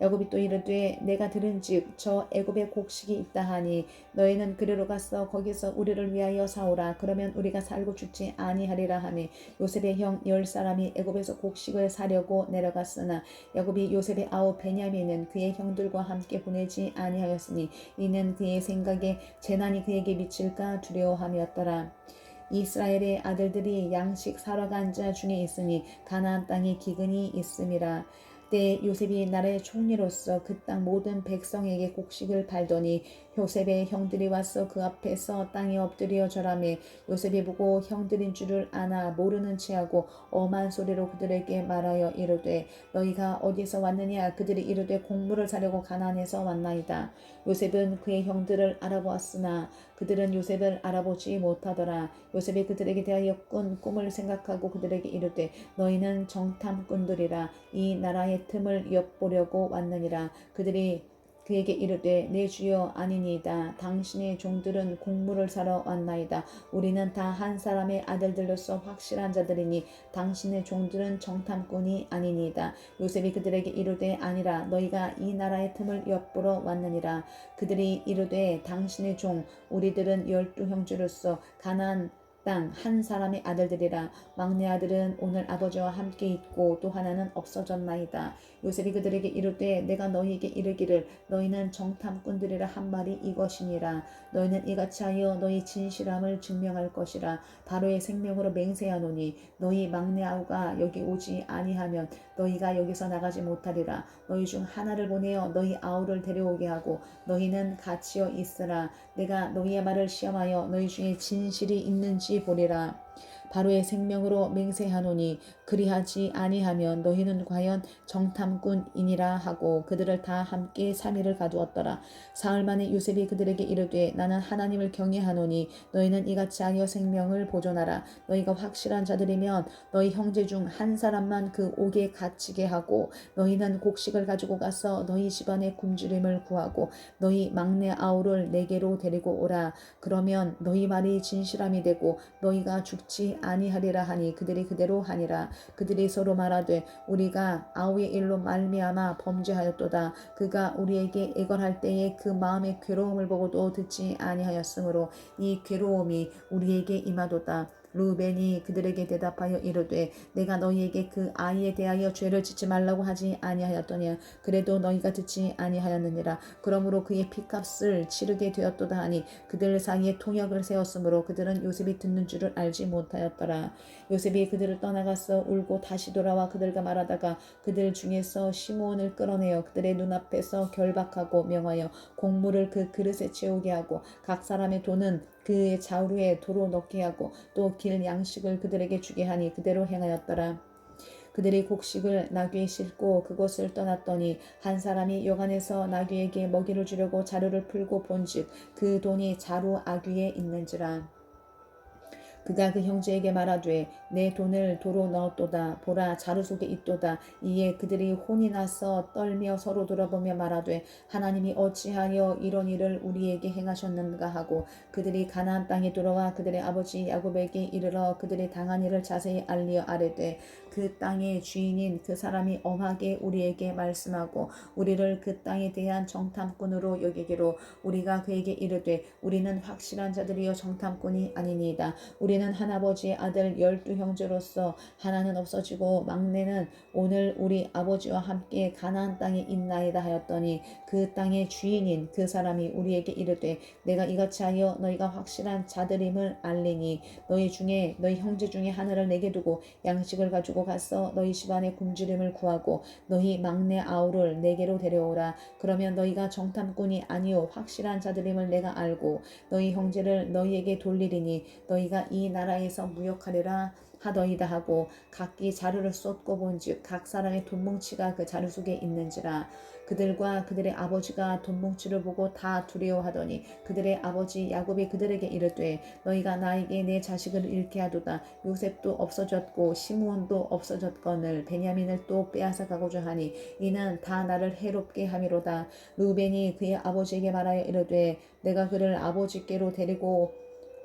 Speaker 1: 야곱이 또 이르되 내가 들은즉 저 애굽에 곡식이 있다 하니 너희는 그리로 가서 거기서 우리를 위하여 사오라. 그러면 우리가 살고 죽지 아니하리라 하매 요셉의 형 10사람이 애굽에서 곡식을 사려고 내려갔으나 야곱이 요셉의 아우 베냐민은 그의 형들과 함께 보내지 아니하였으니 이는 그의 생각에 재난이 그에게 미칠까 두려워함이었더라. 이스라엘의 아들들이 양식 사러 간 자 중에 있으니 가나안 땅에 기근이 있음이라. 때 요셉이 나라의 총리로서 그 땅 모든 백성에게 곡식을 팔더니 요셉의 형들이 와서 그 앞에서 땅에 엎드려 절하매 요셉이 보고 형들인 줄을 아나 모르는 체하고 엄한 소리로 그들에게 말하여 이르되 너희가 어디서 왔느냐. 그들이 이르되 곡물을 사려고 가나안에서 왔나이다. 요셉은 그의 형들을 알아보았으나 그들은 요셉을 알아보지 못하더라. 요셉이 그들에게 대하여 꾼 꿈을 생각하고 그들에게 이르되 너희는 정탐꾼들이라. 이 나라의 틈을 엿보려고 왔느니라. 그들이 그에게 이르되 내 주여 아니니이다. 당신의 종들은 곡물을 사러 왔나이다. 우리는 다 한 사람의 아들들로서 확실한 자들이니 당신의 종들은 정탐꾼이 아니니이다. 요셉이 그들에게 이르되 아니라 너희가 이 나라의 틈을 엿보러 왔느니라. 그들이 이르되 당신의 종 우리들은 12형제로서 가나안 땅 한 사람의 아들들이라. 막내 아들은 오늘 아버지와 함께 있고 또 하나는 없어졌나이다. 요셉이 그들에게 이르되 내가 너희에게 이르기를 너희는 정탐꾼들이라 한 말이 이것이니라. 너희는 이같이 하여 너희 진실함을 증명할 것이라. 바로의 생명으로 맹세하노니 너희 막내 아우가 여기 오지 아니하면 너희가 여기서 나가지 못하리라. 너희 중 하나를 보내어 너희 아우를 데려오게 하고 너희는 갇혀 있으라. 내가 너희의 말을 시험하여 너희 중에 진실이 있는지 보리라. 바로의 생명으로 맹세하노니 그리하지 아니하면 너희는 과연 정탐꾼이니라 하고 그들을 다 함께 3일을 가두었더라. 사흘 만에 요셉이 그들에게 이르되 나는 하나님을 경외하노니 너희는 이같이 하여 생명을 보존하라. 너희가 확실한 자들이면 너희 형제 중 한 사람만 그 옥에 갇히게 하고 너희는 곡식을 가지고 가서 너희 집안의 굶주림을 구하고 너희 막내 아우를 내게로 데리고 오라. 그러면 너희 말이 진실함이 되고 너희가 죽지 아니하리라 하니 그들이 그대로 하니라. 그들이 서로 말하되 우리가 아우의 일로 말미암아 범죄하였도다. 그가 우리에게 애걸할 때에 그 마음의 괴로움을 보고도 듣지 아니하였으므로 이 괴로움이 우리에게 임하도다. 루벤이 그들에게 대답하여 이르되 내가 너희에게 그 아이에 대하여 죄를 짓지 말라고 하지 아니하였더냐. 그래도 너희가 듣지 아니하였느니라. 그러므로 그의 피값을 치르게 되었도다 하니 그들 사이에 통역을 세웠으므로 그들은 요셉이 듣는 줄을 알지 못하였더라. 요셉이 그들을 떠나가서 울고 다시 돌아와 그들과 말하다가 그들 중에서 시므온을 끌어내어 그들의 눈앞에서 결박하고 명하여 곡물을 그 그릇에 채우게 하고 각 사람의 돈은 그의 자루에 도로 넣게 하고 또 길 양식을 그들에게 주게 하니 그대로 행하였더라. 그들이 곡식을 나귀에 싣고 그곳을 떠났더니 한 사람이 여간에서 나귀에게 먹이를 주려고 자루를 풀고 본즉 그 돈이 자루 아귀에 있는지라. 그가 그 형제에게 말하되 내 돈을 도로 넣었도다. 보라 자루 속에 있도다. 이에 그들이 혼이 나서 떨며 서로 돌아보며 말하되 하나님이 어찌하여 이런 일을 우리에게 행하셨는가 하고 그들이 가나안 땅에 들어와 그들의 아버지 야곱에게 이르러 그들이 당한 일을 자세히 알리어 아뢰되 그 땅의 주인인 그 사람이 엄하게 우리에게 말씀하고 우리를 그 땅에 대한 정탐꾼으로 여기기로 우리가 그에게 이르되 우리는 확실한 자들이여 정탐꾼이 아니니이다. 우리는 한 아버지의 아들 12형제로서 하나는 없어지고 막내는 오늘 우리 아버지와 함께 가나안 땅에 있나이다 하였더니 그 땅의 주인인 그 사람이 우리에게 이르되 내가 이같이 하여 너희가 확실한 자들임을 알리니 너희 형제 중에 하나를 내게 두고 양식을 가지고 가서 너희 집안의 굶주림을 구하고 너희 막내 아우를 내게로 데려오라. 그러면 너희가 정탐꾼이 아니요 확실한 자들임을 내가 알고 너희 형제를 너희에게 돌리리니 너희가 이 나라에서 무역하리라 하더이다 하고 각기 자루를 쏟고 본즉 각 사람의 돈뭉치가 그 자루 속에 있는지라. 그들과 그들의 아버지가 돈뭉치를 보고 다 두려워하더니 그들의 아버지 야곱이 그들에게 이르되 너희가 나에게 내 자식을 잃게 하도다. 요셉도 없어졌고 시므온도 없어졌거늘 베냐민을 또 빼앗아 가고자 하니 이는 다 나를 해롭게 함이로다. 루벤이 그의 아버지에게 말하여 이르되 내가 그를 아버지께로 데리고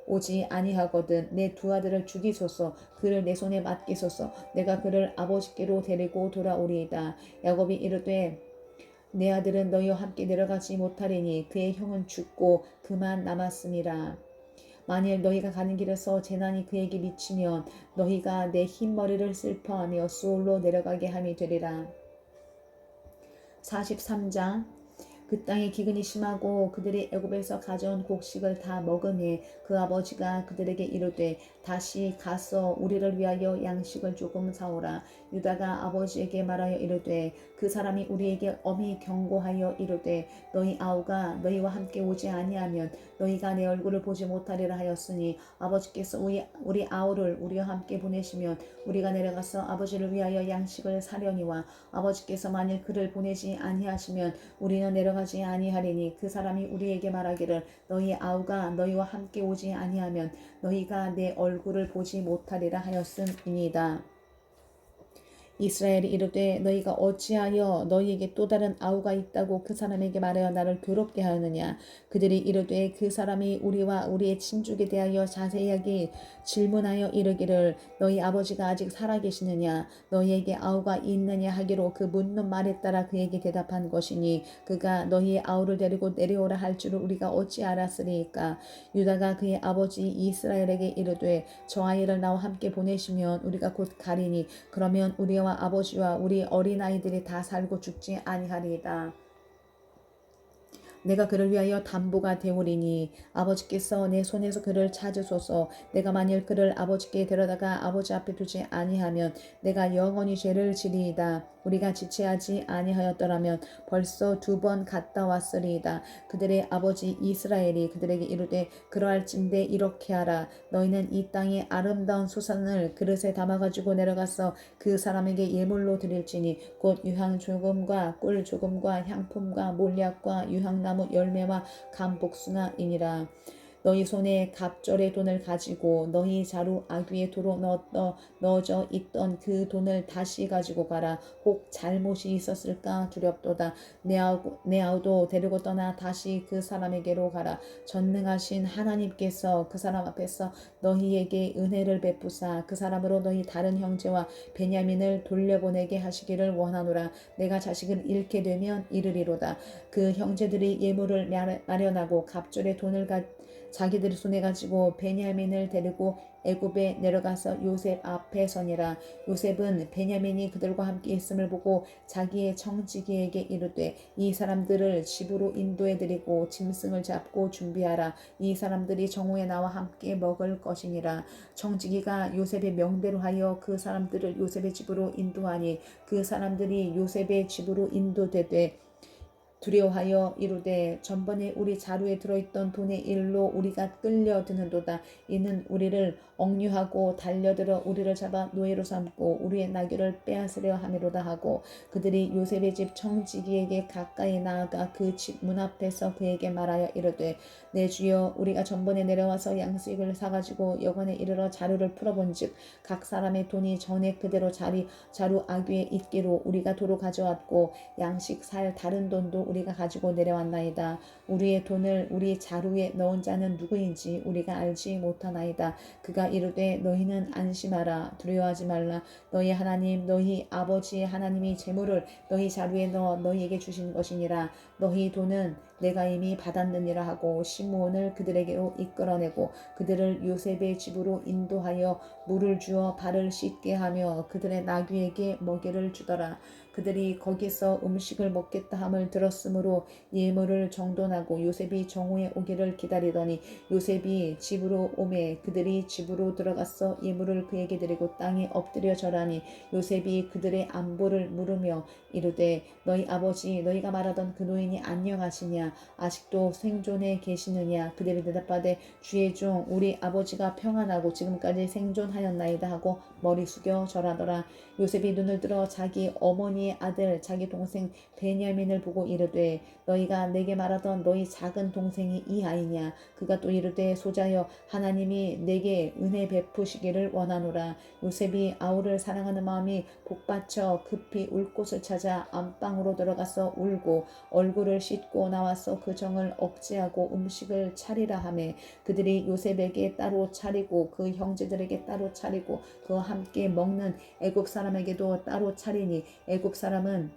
Speaker 1: 오지 아니하거든. 내 두 아들을 죽이소서. 그를 내 손에 맡기소서. 내가 그를 아버지께로 데리고 돌아오리이다. 야곱이 이르되 내 아들은 너희와 함께 내려가지 못하리니 그의 형은 죽고 그만 남았음이라. 만일 너희가 가는 길에서 재난이 그에게 미치면 너희가 내 흰머리를 슬퍼하며 수올로 내려가게 함이 되리라. 43장 그 땅에 기근이 심하고 그들이 애굽에서 가져온 곡식을 다 먹으니 그 아버지가 그들에게 이르되 다시 가서 우리를 위하여 양식을 조금 사오라. 유다가 아버지에게 말하여 이르되 그 사람이 우리에게 엄히 경고하여 이르되 너희 아우가 너희와 함께 오지 아니하면 너희가 내 얼굴을 보지 못하리라 하였으니 아버지께서 우리 아우를 우리와 함께 보내시면 우리가 내려가서 아버지를 위하여 양식을 사려니와 아버지께서 만일 그를 보내지 아니하시면 우리는 내려가지 아니하리니 그 사람이 우리에게 말하기를 너희 아우가 너희와 함께 오지 아니하면 너희가 내 얼굴을 보지 못하리라 하였음이니이다. 이스라엘이 이르되 너희가 어찌하여 너희에게 또 다른 아우가 있다고 그 사람에게 말하여 나를 괴롭게 하느냐. 그들이 이르되 그 사람이 우리와 우리의 친족에 대하여 자세하게 질문하여 이르기를 너희 아버지가 아직 살아계시느냐 너희에게 아우가 있느냐 하기로 그 묻는 말에 따라 그에게 대답한 것이니 그가 너희의 아우를 데리고 내려오라 할 줄을 우리가 어찌 알았으리이까. 유다가 그의 아버지 이스라엘에게 이르되 저 아이를 나와 함께 보내시면 우리가 곧 가리니 그러면 우리와 아버지와 우리 어린아이들이 다 살고 죽지 아니하리이다. 내가 그를 위하여 담보가 되오리니 아버지께서 내 손에서 그를 찾으소서. 내가 만일 그를 아버지께 데려다가 아버지 앞에 두지 아니하면 내가 영원히 죄를 지리이다. 우리가 지체하지 아니하였더라면 벌써 2번 갔다 왔으리이다. 그들의 아버지 이스라엘이 그들에게 이르되 그러할진대 이렇게 하라. 너희는 이 땅의 아름다운 수산을 그릇에 담아가지고 내려가서 그 사람에게 예물로 드릴지니 곧 유향 조금과 꿀 조금과 향품과 몰약과 유향나무 열매와 감복숭아이니라. 너희 손에 갑절의 돈을 가지고 너희 자루 아귀의 도로 넣어져 있던 그 돈을 다시 가지고 가라. 혹 잘못이 있었을까 두렵도다. 내 아우도 데리고 떠나 다시 그 사람에게로 가라. 전능하신 하나님께서 그 사람 앞에서 너희에게 은혜를 베푸사 그 사람으로 너희 다른 형제와 베냐민을 돌려보내게 하시기를 원하노라. 내가 자식을 잃게 되면 이르리로다. 그 형제들이 예물을 마련하고 갑절의 돈을 자기들의 손에 가지고 베냐민을 데리고 애굽에 내려가서 요셉 앞에 서니라. 요셉은 베냐민이 그들과 함께 있음을 보고 자기의 청지기에게 이르되 이 사람들을 집으로 인도해 드리고 짐승을 잡고 준비하라. 이 사람들이 정오에 나와 함께 먹을 것이니라. 청지기가 요셉의 명대로 하여 그 사람들을 요셉의 집으로 인도하니 그 사람들이 요셉의 집으로 인도되되 두려워하여 이르되 전번에 우리 자루에 들어있던 돈의 일로 우리가 끌려드는도다. 이는 우리를 억류하고 달려들어 우리를 잡아 노예로 삼고 우리의 나귀를 빼앗으려 함이로다 하고 그들이 요셉의 집 청지기에게 가까이 나아가 그 집 문 앞에서 그에게 말하여 이르되 내 주여 우리가 전번에 내려와서 양식을 사가지고 여관에 이르러 자루를 풀어본즉 각 사람의 돈이 전에 그대로 자루 아귀에 있기로 우리가 도로 가져왔고 양식 살 다른 돈도 우리가 가지고 내려왔나이다. 우리의 돈을 우리 자루에 넣은 자는 누구인지 우리가 알지 못하나이다. 그가 이르되 너희는 안심하라 두려워하지 말라. 너희 하나님 너희 아버지의 하나님이 재물을 너희 자루에 넣어 너희에게 주신 것이니라. 너희 돈은 내가 이미 받았느니라 하고 시므온을 그들에게로 이끌어내고 그들을 요셉의 집으로 인도하여 물을 주어 발을 씻게 하며 그들의 나귀에게 먹이를 주더라. 그들이 거기서 음식을 먹겠다 함을 들었으므로 예물을 정돈하고 요셉이 정오에 오기를 기다리더니 요셉이 집으로 오매 그들이 집으로 들어가서 예물을 그에게 드리고 땅에 엎드려 절하니 요셉이 그들의 안부를 물으며 이르되 너희 아버지 너희가 말하던 그 노인이 안녕하시냐 아직도 생존해 계시느냐. 그들이 대답하되 주의 종 우리 아버지가 평안하고 지금까지 생존하였나이다 하고 머리 숙여 절하더라. 요셉이 눈을 들어 자기 어머니의 아들 자기 동생 베냐민을 보고 이르되 너희가 내게 말하던 너희 작은 동생이 이 아이냐. 그가 또 이르되 소자여 하나님이 내게 은혜 베푸시기를 원하노라. 요셉이 아우를 사랑하는 마음이 복받쳐 급히 울 곳을 찾아 안방으로 들어가서 울고 얼굴을 씻고 나와서 그 정을 억제하고 음식을 차리라 하매 그들이 요셉에게 따로 차리고 그 형제들에게 따로 차리고 그와 함께 먹는 애굽 사람에게도 따로 차리니 애굽 사람은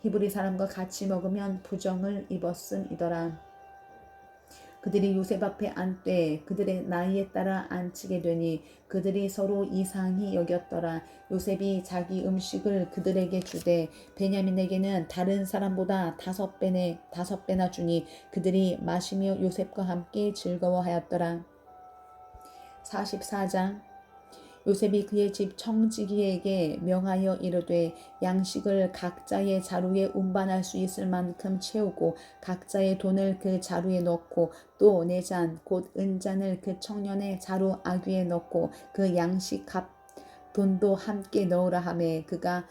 Speaker 1: 히브리 사람과 같이 먹으면 부정을 입었음이더라. 그들이 요셉 앞에 앉되 그들의 나이에 따라 앉히게 되니 그들이 서로 이상히 여겼더라. 요셉이 자기 음식을 그들에게 주되 베냐민에게는 다른 사람보다 5배나 주니 그들이 마시며 요셉과 함께 즐거워하였더라. 44장 요셉이 그의 집 청지기에게 명하여 이르되 양식을 각자의 자루에 운반할 수 있을 만큼 채우고 각자의 돈을 그 자루에 넣고 또 네 잔 곧 은잔을 그 청년의 자루 아귀에 넣고 그 양식 값 돈도 함께 넣으라 하매 그가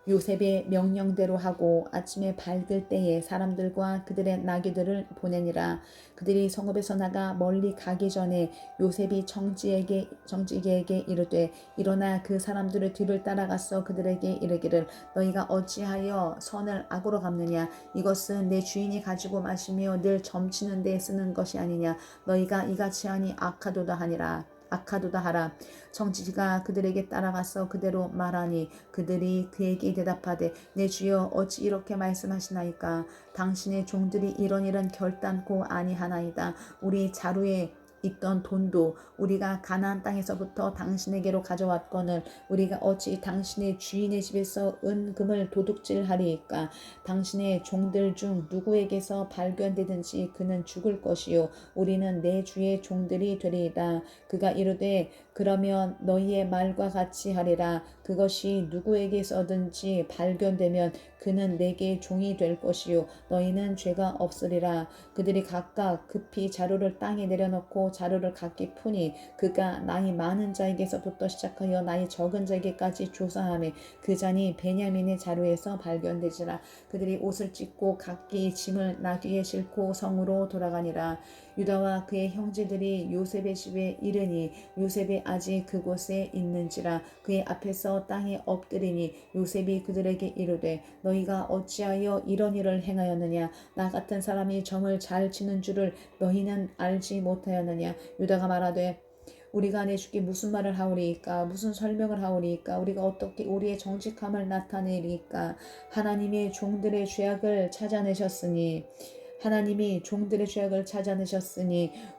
Speaker 1: 요셉의 명령대로 하고 아침에 밝을 때에 사람들과 그들의 나귀들을 보내니라. 그들이 성읍에서 나가 멀리 가기 전에 요셉이 청지기에게 이르되 일어나 그 사람들의 뒤를 따라가서 그들에게 이르기를 너희가 어찌하여 선을 악으로 갚느냐. 이것은 내 주인이 가지고 마시며 늘 점치는 데 쓰는 것이 아니냐. 너희가 이같이 하니 악하도다 하라. 청지기가 그들에게 따라가서 그대로 말하니 그들이 그에게 대답하되 내 주여 어찌 이렇게 말씀하시나이까. 당신의 종들이 이런 결단코 아니하나이다. 우리 자루에 있던 돈도 우리가 가나안 땅에서부터 당신에게로 가져왔거늘 우리가 어찌 당신의 주인의 집에서 은금을 도둑질하리이까. 당신의 종들 중 누구에게서 발견되든지 그는 죽을 것이요 우리는 내 주의 종들이 되리이다. 그가 이르되 그러면 너희의 말과 같이 하리라. 그것이 누구에게서든지 발견되면 그는 내게 종이 될 것이요 너희는 죄가 없으리라. 그들이 각각 급히 자루를 땅에 내려놓고 자루를 각기 푸니 그가 나이 많은 자에게서부터 시작하여 나이 적은 자에게까지 조사하며 그 잔이 베냐민의 자루에서 발견되지라. 그들이 옷을 찢고 각기 짐을 나귀에 싣고 성으로 돌아가니라. 유다와 그의 형제들이 요셉의 집에 이르니 요셉이 아직 그곳에 있는지라. 그의 앞에서 땅에 엎드리니 요셉이 그들에게 이르되 너희가 어찌하여 이런 일을 행하였느냐. 나 같은 사람이 점을 잘 치는 줄을 너희는 알지 못하였느냐. 유다가 말하되 우리가 내 주께 무슨 말을 하오리이까. 무슨 설명을 하오리이까. 우리가 어떻게 우리의 정직함을 나타내리이까. 하나님이 종들의 죄악을 찾아내셨으니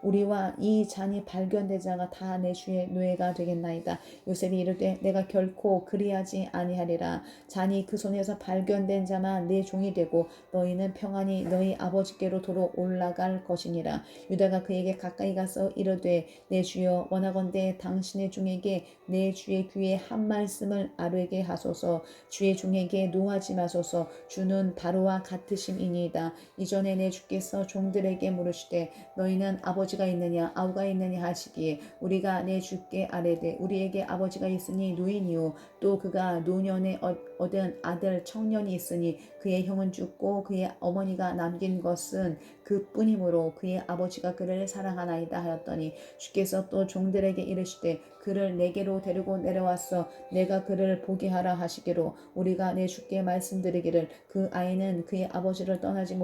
Speaker 1: 우리와 이 잔이 발견된 자가 다 내 주의 노예가 되겠나이다. 요셉이 이르되 내가 결코 그리하지 아니하리라. 잔이 그 손에서 발견된 자만 내 종이 되고 너희는 평안히 너희 아버지께로 도로 올라갈 것이니라. 유다가 그에게 가까이 가서 이르되 내 주여 원하건대 당신의 종에게 내 주의 귀에 한 말씀을 아뢰게 하소서. 주의 종에게 노하지 마소서. 주는 바로와 같으심이니이다. 이전에 내 주께서 종들에게 물으시되 너희는 아버지가 있느냐 아우가 있느냐 하시기에 우리가 내 주께 아뢰되 우리에게 아버지가 있으니 노인이요 또 그가 노년에 얻은 아들 청년이 있으니 그의 형은 죽고 그의 어머니가 남긴 것은 그뿐이므로 그의 아버지가 그를 사랑하나이다 하였더니 주께서 또 종들에게 이르시되 그를 내게로 데리고 내려왔어 내가 그를 보게 하라 하시기로 우리가 내 주께 말씀드리기를 그 아이는 그의 아버지를 떠나지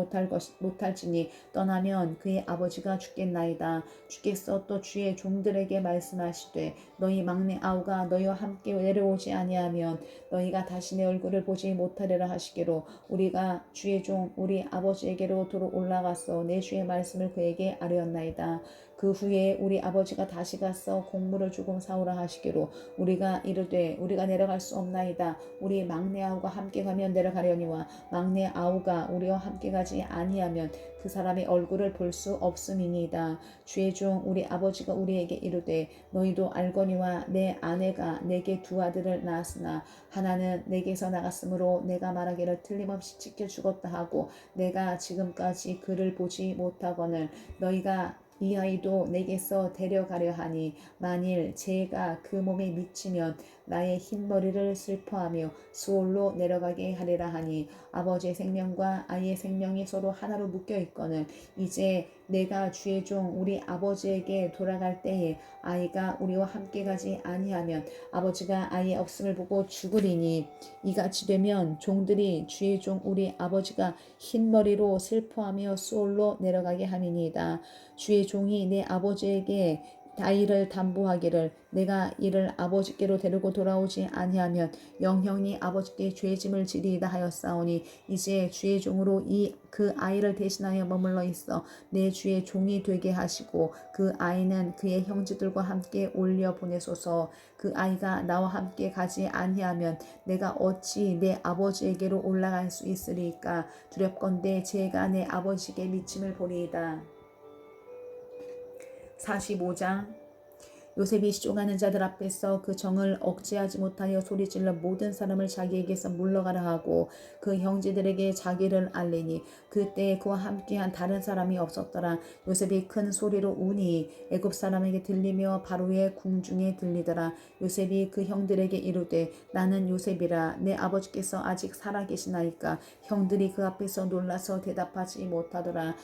Speaker 1: 못할지니 떠나면 그의 아버지가 죽겠나이다. 주께서 또 주의 종들에게 말씀하시되 너희 막내 아우가 너희와 함께 내려오지 아니하면 너희가 다시 내 얼굴을 보지 못하리라 하시기로 우리가 주의 종 우리 아버지에게로 도로 올라가서 내 주의 말씀을 그에게 아뢰었나이다. 그 후에 우리 아버지가 다시 가서 곡물을 조금 사오라 하시기로 우리가 이르되 우리가 내려갈 수 없나이다. 우리 막내 아우가 함께 가면 내려가려니와 막내 아우가 우리와 함께 가지 아니하면 그 사람의 얼굴을 볼 수 없음이니이다. 주의 종 우리 아버지가 우리에게 이르되 너희도 알거니와 내 아내가 내게 두 아들을 낳았으나 하나는 내게서 나갔으므로 내가 말하기를 틀림없이 지켜 죽었다 하고 내가 지금까지 그를 보지 못하거늘 너희가 이 아이도 내게서 데려가려 하니 만일 죄가 그 몸에 미치면 나의 흰머리를 슬퍼하며 수올로 내려가게 하리라 하니 아버지의 생명과 아이의 생명이 서로 하나로 묶여 있거늘 이제 내가 주의 종 우리 아버지에게 돌아갈 때에 아이가 우리와 함께 가지 아니하면 아버지가 아이의 없음을 보고 죽으리니 이같이 되면 종들이 주의 종 우리 아버지가 흰머리로 슬퍼하며 수올로 내려가게 함이니이다. 주의 종이 내 아버지에게 아이를 담보하기를 내가 이를 아버지께로 데리고 돌아오지 아니하면 영영이 아버지께 죄짐을 지리이다 하였사오니 이제 주의 종으로 그 아이를 대신하여 머물러 있어 내 주의 종이 되게 하시고 그 아이는 그의 형제들과 함께 올려 보내소서. 그 아이가 나와 함께 가지 아니하면 내가 어찌 내 아버지에게로 올라갈 수 있으리까. 두렵건대 죄가 내 아버지께 미침을 보리이다. 45장 요셉이 시종하는 자들 앞에서 그 정을 억제하지 못하여 소리질러 모든 사람을 자기에게서 물러가라 하고 그 형제들에게 자기를 알리니 그때 그와 함께한 다른 사람이 없었더라. 요셉이 큰 소리로 우니 애굽 사람에게 들리며 바로의 궁중에 들리더라. 요셉이 그 형들에게 이르되 나는 요셉이라. 내 아버지께서 아직 살아계시나이까. 형들이 그 앞에서 놀라서 대답하지 못하더라.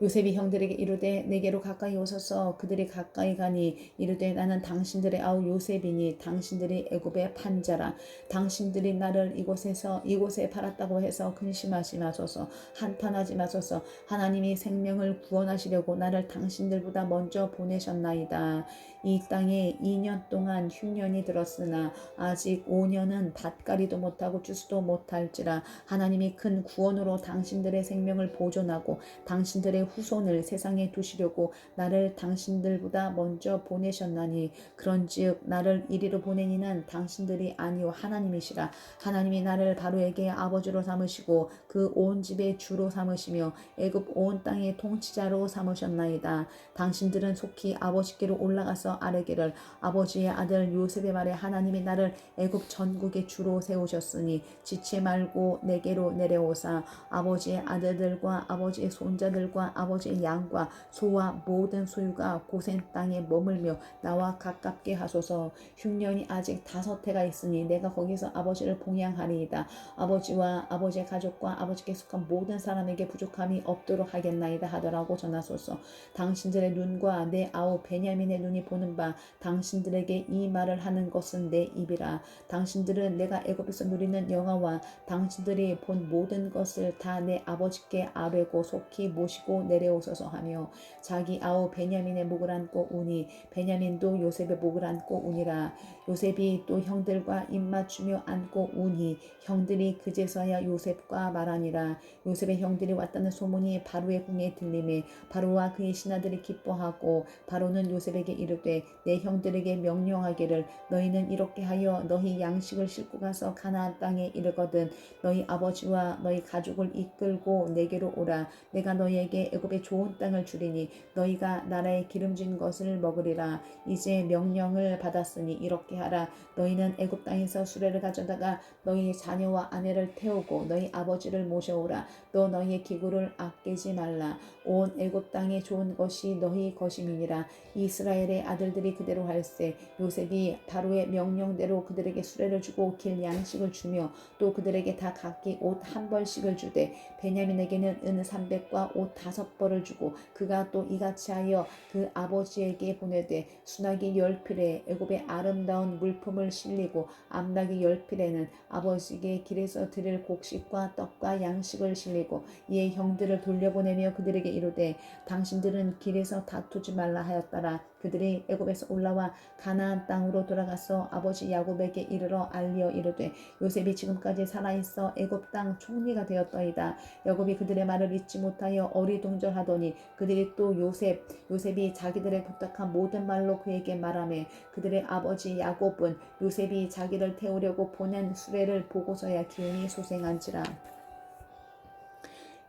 Speaker 1: 요셉이 형들에게 이르되 내게로 가까이 오소서. 그들이 가까이 가니 이르되 나는 당신들의 아우 요셉이니 당신들이 애굽의 판자라. 당신들이 나를 이곳에 팔았다고 해서 근심하지 마소서. 한탄하지 마소서. 하나님이 생명을 구원하시려고 나를 당신들보다 먼저 보내셨나이다. 이 땅에 2년 동안 흉년이 들었으나 아직 5년은 밭가리도 못하고 주스도 못할지라. 하나님이 큰 구원으로 당신들의 생명을 보존하고 당신들의 후손을 세상에 두시려고 나를 당신들보다 먼저 보내셨나니 그런즉 나를 이리로 보내니는 당신들이 아니요 하나님이시라. 하나님이 나를 바로에게 아버지로 삼으시고 그 온 집의 주로 삼으시며 애굽 온 땅의 통치자로 삼으셨나이다. 당신들은 속히 아버지께로 올라가서 아뢰기를 아버지의 아들 요셉의 말에 하나님이 나를 애굽 전국의 주로 세우셨으니 지체 말고 내게로 내려오사 아버지의 아들들과 아버지의 손자들과 아버지의 양과 소와 모든 소유가 고센 땅에 머물며 나와 가깝게 하소서. 흉년이 아직 5해가 있으니 내가 거기서 아버지를 봉양하리이다. 아버지와 아버지의 가족과 아버지께 속한 모든 사람에게 부족함이 없도록 하겠나이다 하더라고 전하소서. 당신들의 눈과 내 아우 베냐민의 눈이 보는 바 당신들에게 이 말을 하는 것은 내 입이라. 당신들은 내가 애굽에서 누리는 영화와 당신들이 본 모든 것을 다 내 아버지께 아뢰고 속히 모시고 내려오소서 하며 자기 아우 베냐민의 목을 안고 우니 베냐민도 요셉의 목을 안고 우니라. 요셉이 또 형들과 입맞추며 안고 우니 형들이 그제서야 요셉과 말하니라. 요셉의 형들이 왔다는 소문이 바로의 궁에 들리매 바로와 그의 신하들이 기뻐하고 바로는 요셉에게 이르되 내 형들에게 명령하기를 너희는 이렇게 하여 너희 양식을 싣고 가서 가나안 땅에 이르거든 너희 아버지와 너희 가족을 이끌고 내게로 오라. 내가 너희에게 애굽에 좋은 땅을 주리니 너희가 나라의 기름진 것을 먹으리라. 이제 명령을 받았으니 이렇게 하라. 너희는 애굽 땅에서 수레를 가져다가 너희 자녀와 아내를 태우고 너희 아버지를 모셔오라. 또 너희의 기구를 아끼지 말라. 온 애굽 땅에 좋은 것이 너희 것임이니라. 이스라엘의 아들들이 그대로 할세. 요셉이 바로의 명령대로 그들에게 수레를 주고 길 양식을 주며 또 그들에게 다 각기 옷 한 벌씩을 주되 베냐민에게는 은 300과 옷 5벌을 주고 그가 또 이같이 하여 그 아버지에게 보내되 수나기 10필에 애굽의 아름다운 물품을 실리고 암나기 10필에는 아버지에게 길에서 드릴 곡식과 떡과 양식을 실리고 이에 형들을 돌려보내며 그들에게 이르되 당신들은 길에서 다투지 말라 하였더라. 그들이 애굽에서 올라와 가나안 땅으로 돌아가서 아버지 야곱에게 이르러 알리어 이르되 요셉이 지금까지 살아있어 애굽 땅 총리가 되었더이다. 야곱이 그들의 말을 잊지 못하여 어리둥절하더니 그들이 또 요셉이 자기들의 부탁한 모든 말로 그에게 말하매 그들의 아버지 야곱은 요셉이 자기를 태우려고 보낸 수레를 보고서야 기운이 소생한지라.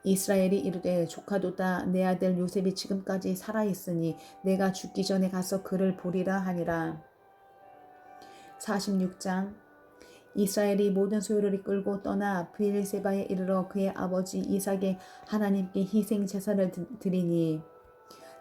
Speaker 1: 이스라엘이 이르되 조카도다 내 아들 요셉이 지금까지 살아있으니 내가 죽기 전에 가서 그를 보리라 하니라. 46장. 이스라엘이 모든 소유를 이끌고 떠나 브엘세바에 이르러 그의 아버지 이삭의 하나님께 희생 제사를 드리니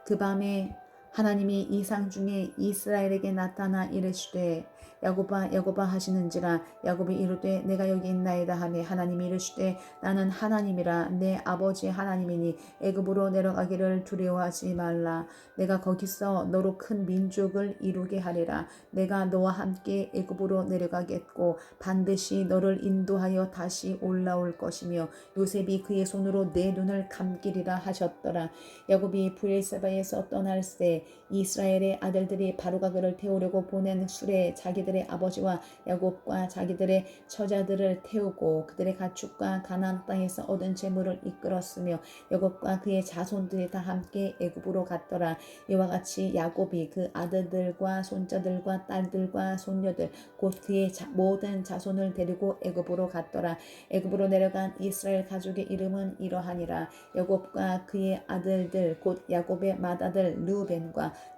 Speaker 1: 그 밤에 하나님이 이상 중에 이스라엘에게 나타나 이르시되 야곱아 야곱아 하시는지라. 야곱이 이르되 내가 여기 있나이다 하매 하나님이 이르시되 나는 하나님이라 내 아버지의 하나님이니 애굽으로 내려가기를 두려워하지 말라. 내가 거기서 너로 큰 민족을 이루게 하리라. 내가 너와 함께 애굽으로 내려가겠고 반드시 너를 인도하여 다시 올라올 것이며 요셉이 그의 손으로 내 눈을 감기리라 하셨더라. 야곱이 브엘세바에서 떠날 때 이스라엘의 아들들이 바로가 그를 태우려고 보낸 수레에 자기들의 아버지와 야곱과 자기들의 처자들을 태우고 그들의 가축과 가나안 땅에서 얻은 재물을 이끌었으며 야곱과 그의 자손들이 다 함께 애굽으로 갔더라. 이와 같이 야곱이 그 아들들과 손자들과 딸들과 손녀들 곧 그의 모든 자손을 데리고 애굽으로 갔더라. 애굽으로 내려간 이스라엘 가족의 이름은 이러하니라. 야곱과 그의 아들들 곧 야곱의 맏아들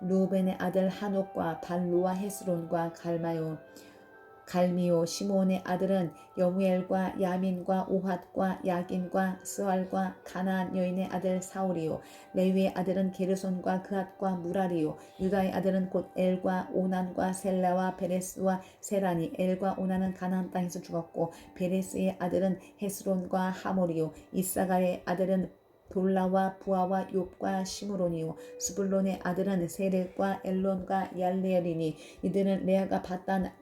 Speaker 1: 르우벤의 아들 한옥과 발루와 헤스론과 갈미오 시므온의 아들은 여무엘과 야민과 오핫과 야긴과 스왈과 가나안 여인의 아들 사울이요. 레위의 아들은 게르손과 그핫과 무라리요. 유다의 아들은 곧 엘과 오난과 셀라와 베레스와 세라니. 엘과 오난은 가나안 땅에서 죽었고 베레스의 아들은 헤스론과 하몰이요. 이사가의 아들은 돌라와 부하와 욥과 시므론이요. 스불론의 아들은 세렉과 엘론과 얄레엘이니 이들은 레아가 바단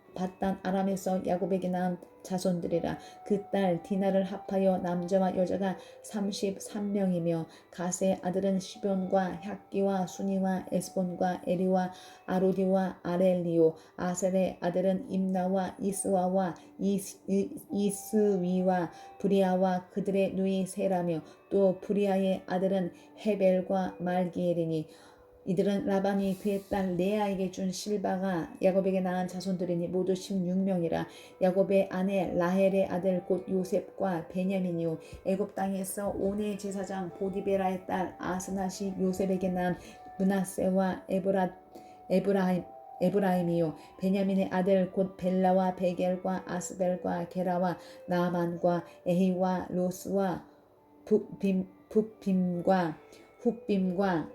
Speaker 1: 아람에서 야곱에게 낳은 자손들이라. 그 딸 디나를 합하여 남자와 여자가 33명이며 가세의 아들은 시돈과 헥기와 수니와 에스본과 에리와 아로디와 아렐리오. 아셀의 아들은 임나와 이스와와 이스위와 브리아와 그들의 누이 세라며 또 브리아의 아들은 헤벨과 말기엘이니 이들은 라반이 그의 딸 레아에게 준 실바가 야곱에게 낳은 자손들이니 모두 16명이라. 야곱의 아내 라헬의 아들 곧 요셉과 베냐민이요. 애굽 땅에서 온의 제사장 보디베라의 딸 아스낫이 요셉에게 낳은 므낫세와 에브라임이요. 베냐민의 아들 곧 벨라와 베겔과 아스벨과 게라와 나만과 에히와 로스와 붓빔과 훗빔과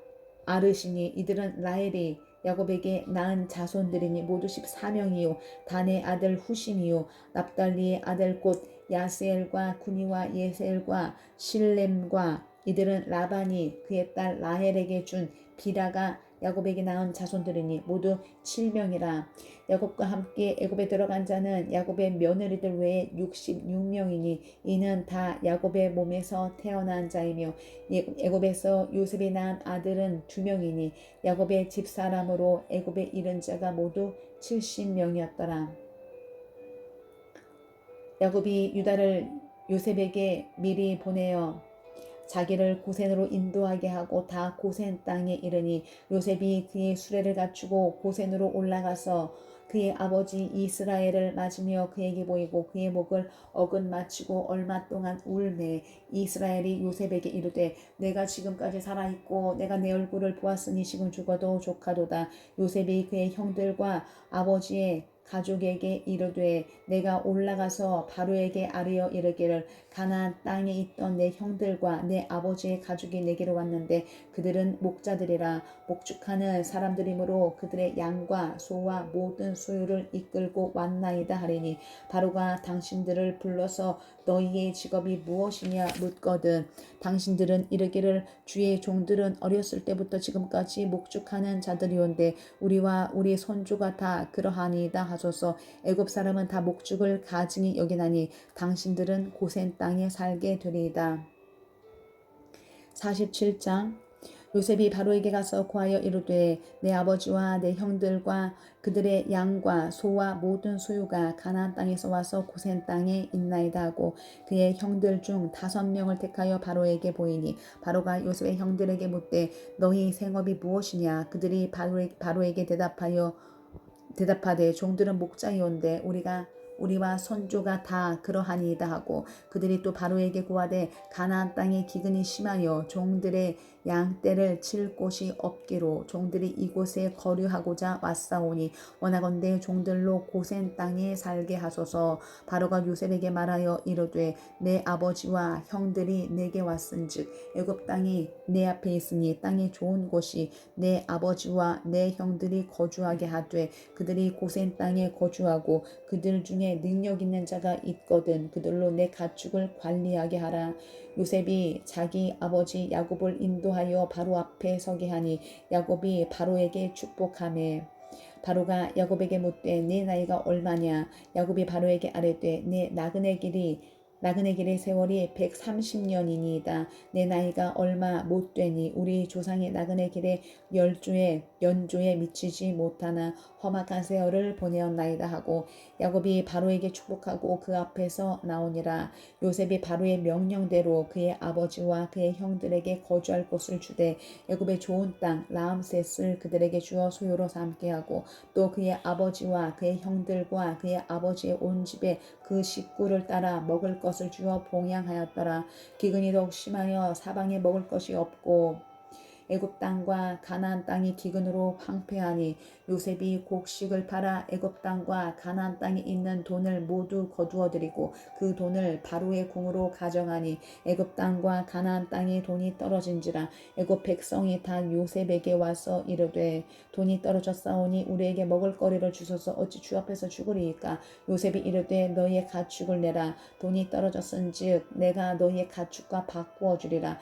Speaker 1: 아르시니 이들은 라헬이 야곱에게 낳은 자손들이니 모두 14명이요. 단의 아들 후심이요. 납달리의 아들 곧 야스엘과 구니와 예셀과 실렘과 이들은 라반이 그의 딸 라헬에게 준 비라가 야곱에게 낳은 자손들이니 모두 7명이라. 야곱과 함께 애굽에 들어간 자는 야곱의 며느리들 외에 66명이니 이는 다 야곱의 몸에서 태어난 자이며 애굽에서 요셉이 낳은 아들은 2명이니 야곱의 집사람으로 애굽에 이른 자가 모두 70명이었더라. 야곱이 유다를 요셉에게 미리 보내어 자기를 고센으로 인도하게 하고 다 고센 땅에 이르니 요셉이 그의 수레를 갖추고 고센으로 올라가서 그의 아버지 이스라엘을 맞으며 그에게 보이고 그의 목을 어긋 맞추고 얼마 동안 울매 이스라엘이 요셉에게 이르되 내가 지금까지 살아있고 내가 내 얼굴을 보았으니 지금 죽어도 족하도다. 요셉이 그의 형들과 아버지의 가족에게 이르되 내가 올라가서 바로에게 아뢰어 이르기를 가나안 땅에 있던 내 형들과 내 아버지의 가족이 내게로 왔는데 그들은 목자들이라 목축하는 사람들이므로 그들의 양과 소와 모든 소유를 이끌고 왔나이다 하리니 바로가 당신들을 불러서 너희의 직업이 무엇이냐 묻거든 당신들은 이르기를 주의 종들은 어렸을 때부터 지금까지 목축하는 자들이온데 우리와 우리 손주가 다 그러하니이다 하소서. 애굽 사람은 다 목축을 가증히 여기나니 당신들은 고센 땅에 살게 되리이다. 47장 요셉이 바로에게 가서 고하여 이르되 내 아버지와 내 형들과 그들의 양과 소와 모든 소유가 가나안 땅에서 와서 고센 땅에 있나이다 하고 그의 형들 중 5명을 택하여 바로에게 보이니 바로가 요셉의 형들에게 묻되 너희 생업이 무엇이냐 그들이 바로에게 대답하되 종들은 목자이온데 우리와 손주가 다 그러하니이다 하고 그들이 또 바로에게 고하되 가나안 땅에 기근이 심하여 종들의 양떼를 칠 곳이 없기로 종들이 이곳에 거류하고자 왔사오니 원하건대 종들로 고센 땅에 살게 하소서. 바로가 요셉에게 말하여 이르되 내 아버지와 형들이 내게 왔은즉 애굽 땅이 내 앞에 있으니 땅이 좋은 곳이 내 아버지와 내 형들이 거주하게 하되 그들이 고센 땅에 거주하고 그들 중에 능력 있는 자가 있거든 그들로 내 가축을 관리하게 하라. 요셉이 자기 아버지 야곱을 인도하여 바로 앞에 서게 하니 야곱이 바로에게 축복하매 바로가 야곱에게 묻되 네 나이가 얼마냐 야곱이 바로에게 아뢰되 내 나그네 길의 세월이 130년이니이다. 내 나이가 얼마 못 되니 우리 조상의 나그네 길의 연조에 미치지 못하나 험악한 세월을 보내었나이다 하고 야곱이 바로에게 축복하고 그 앞에서 나오니라. 요셉이 바로의 명령대로 그의 아버지와 그의 형들에게 거주할 곳을 주되 야곱의 좋은 땅 라암셋을 그들에게 주어 소유로 삼게 하고 또 그의 아버지와 그의 형들과 그의 아버지의 온 집에 그 식구를 따라 먹을 것을 주어 봉양하였더라. 기근이 더욱 심하여 사방에 먹을 것이 없고 애굽 땅과 가나안 땅이 기근으로 황폐하니 요셉이 곡식을 팔아 애굽 땅과 가나안 땅에 있는 돈을 모두 거두어들이고 그 돈을 바로의 궁으로 가져가니 애굽 땅과 가나안 땅에 돈이 떨어진지라. 애굽 백성이 다 요셉에게 와서 이르되 돈이 떨어졌사오니 우리에게 먹을 거리를 주소서. 어찌 주 앞에서 죽으리이까. 요셉이 이르되 너희의 가축을 내라. 돈이 떨어졌은즉 내가 너희의 가축과 바꾸어 주리라.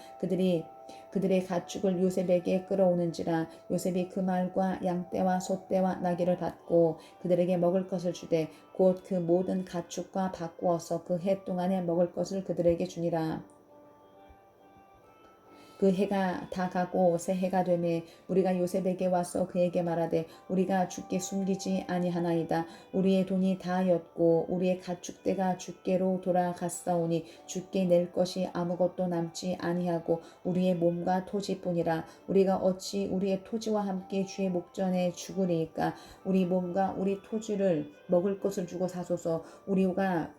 Speaker 1: 그들의 가축을 요셉에게 끌어오는지라. 요셉이 그 말과 양떼와 소떼와 나귀를 받고 그들에게 먹을 것을 주되 곧 그 모든 가축과 바꾸어서 그 해 동안에 먹을 것을 그들에게 주니라. 그 해가 다 가고 새 해가 되매 우리가 요셉에게 와서 그에게 말하되 우리가 주께 숨기지 아니하나이다. 우리의 돈이 다하였고 우리의 가축대가 주께로 돌아갔사오니 주께 낼 것이 아무것도 남지 아니하고 우리의 몸과 토지뿐이라. 우리가 어찌 우리의 토지와 함께 주의 목전에 죽으리이까. 우리 몸과 우리 토지를 먹을 것을 주고 사소서. 우리가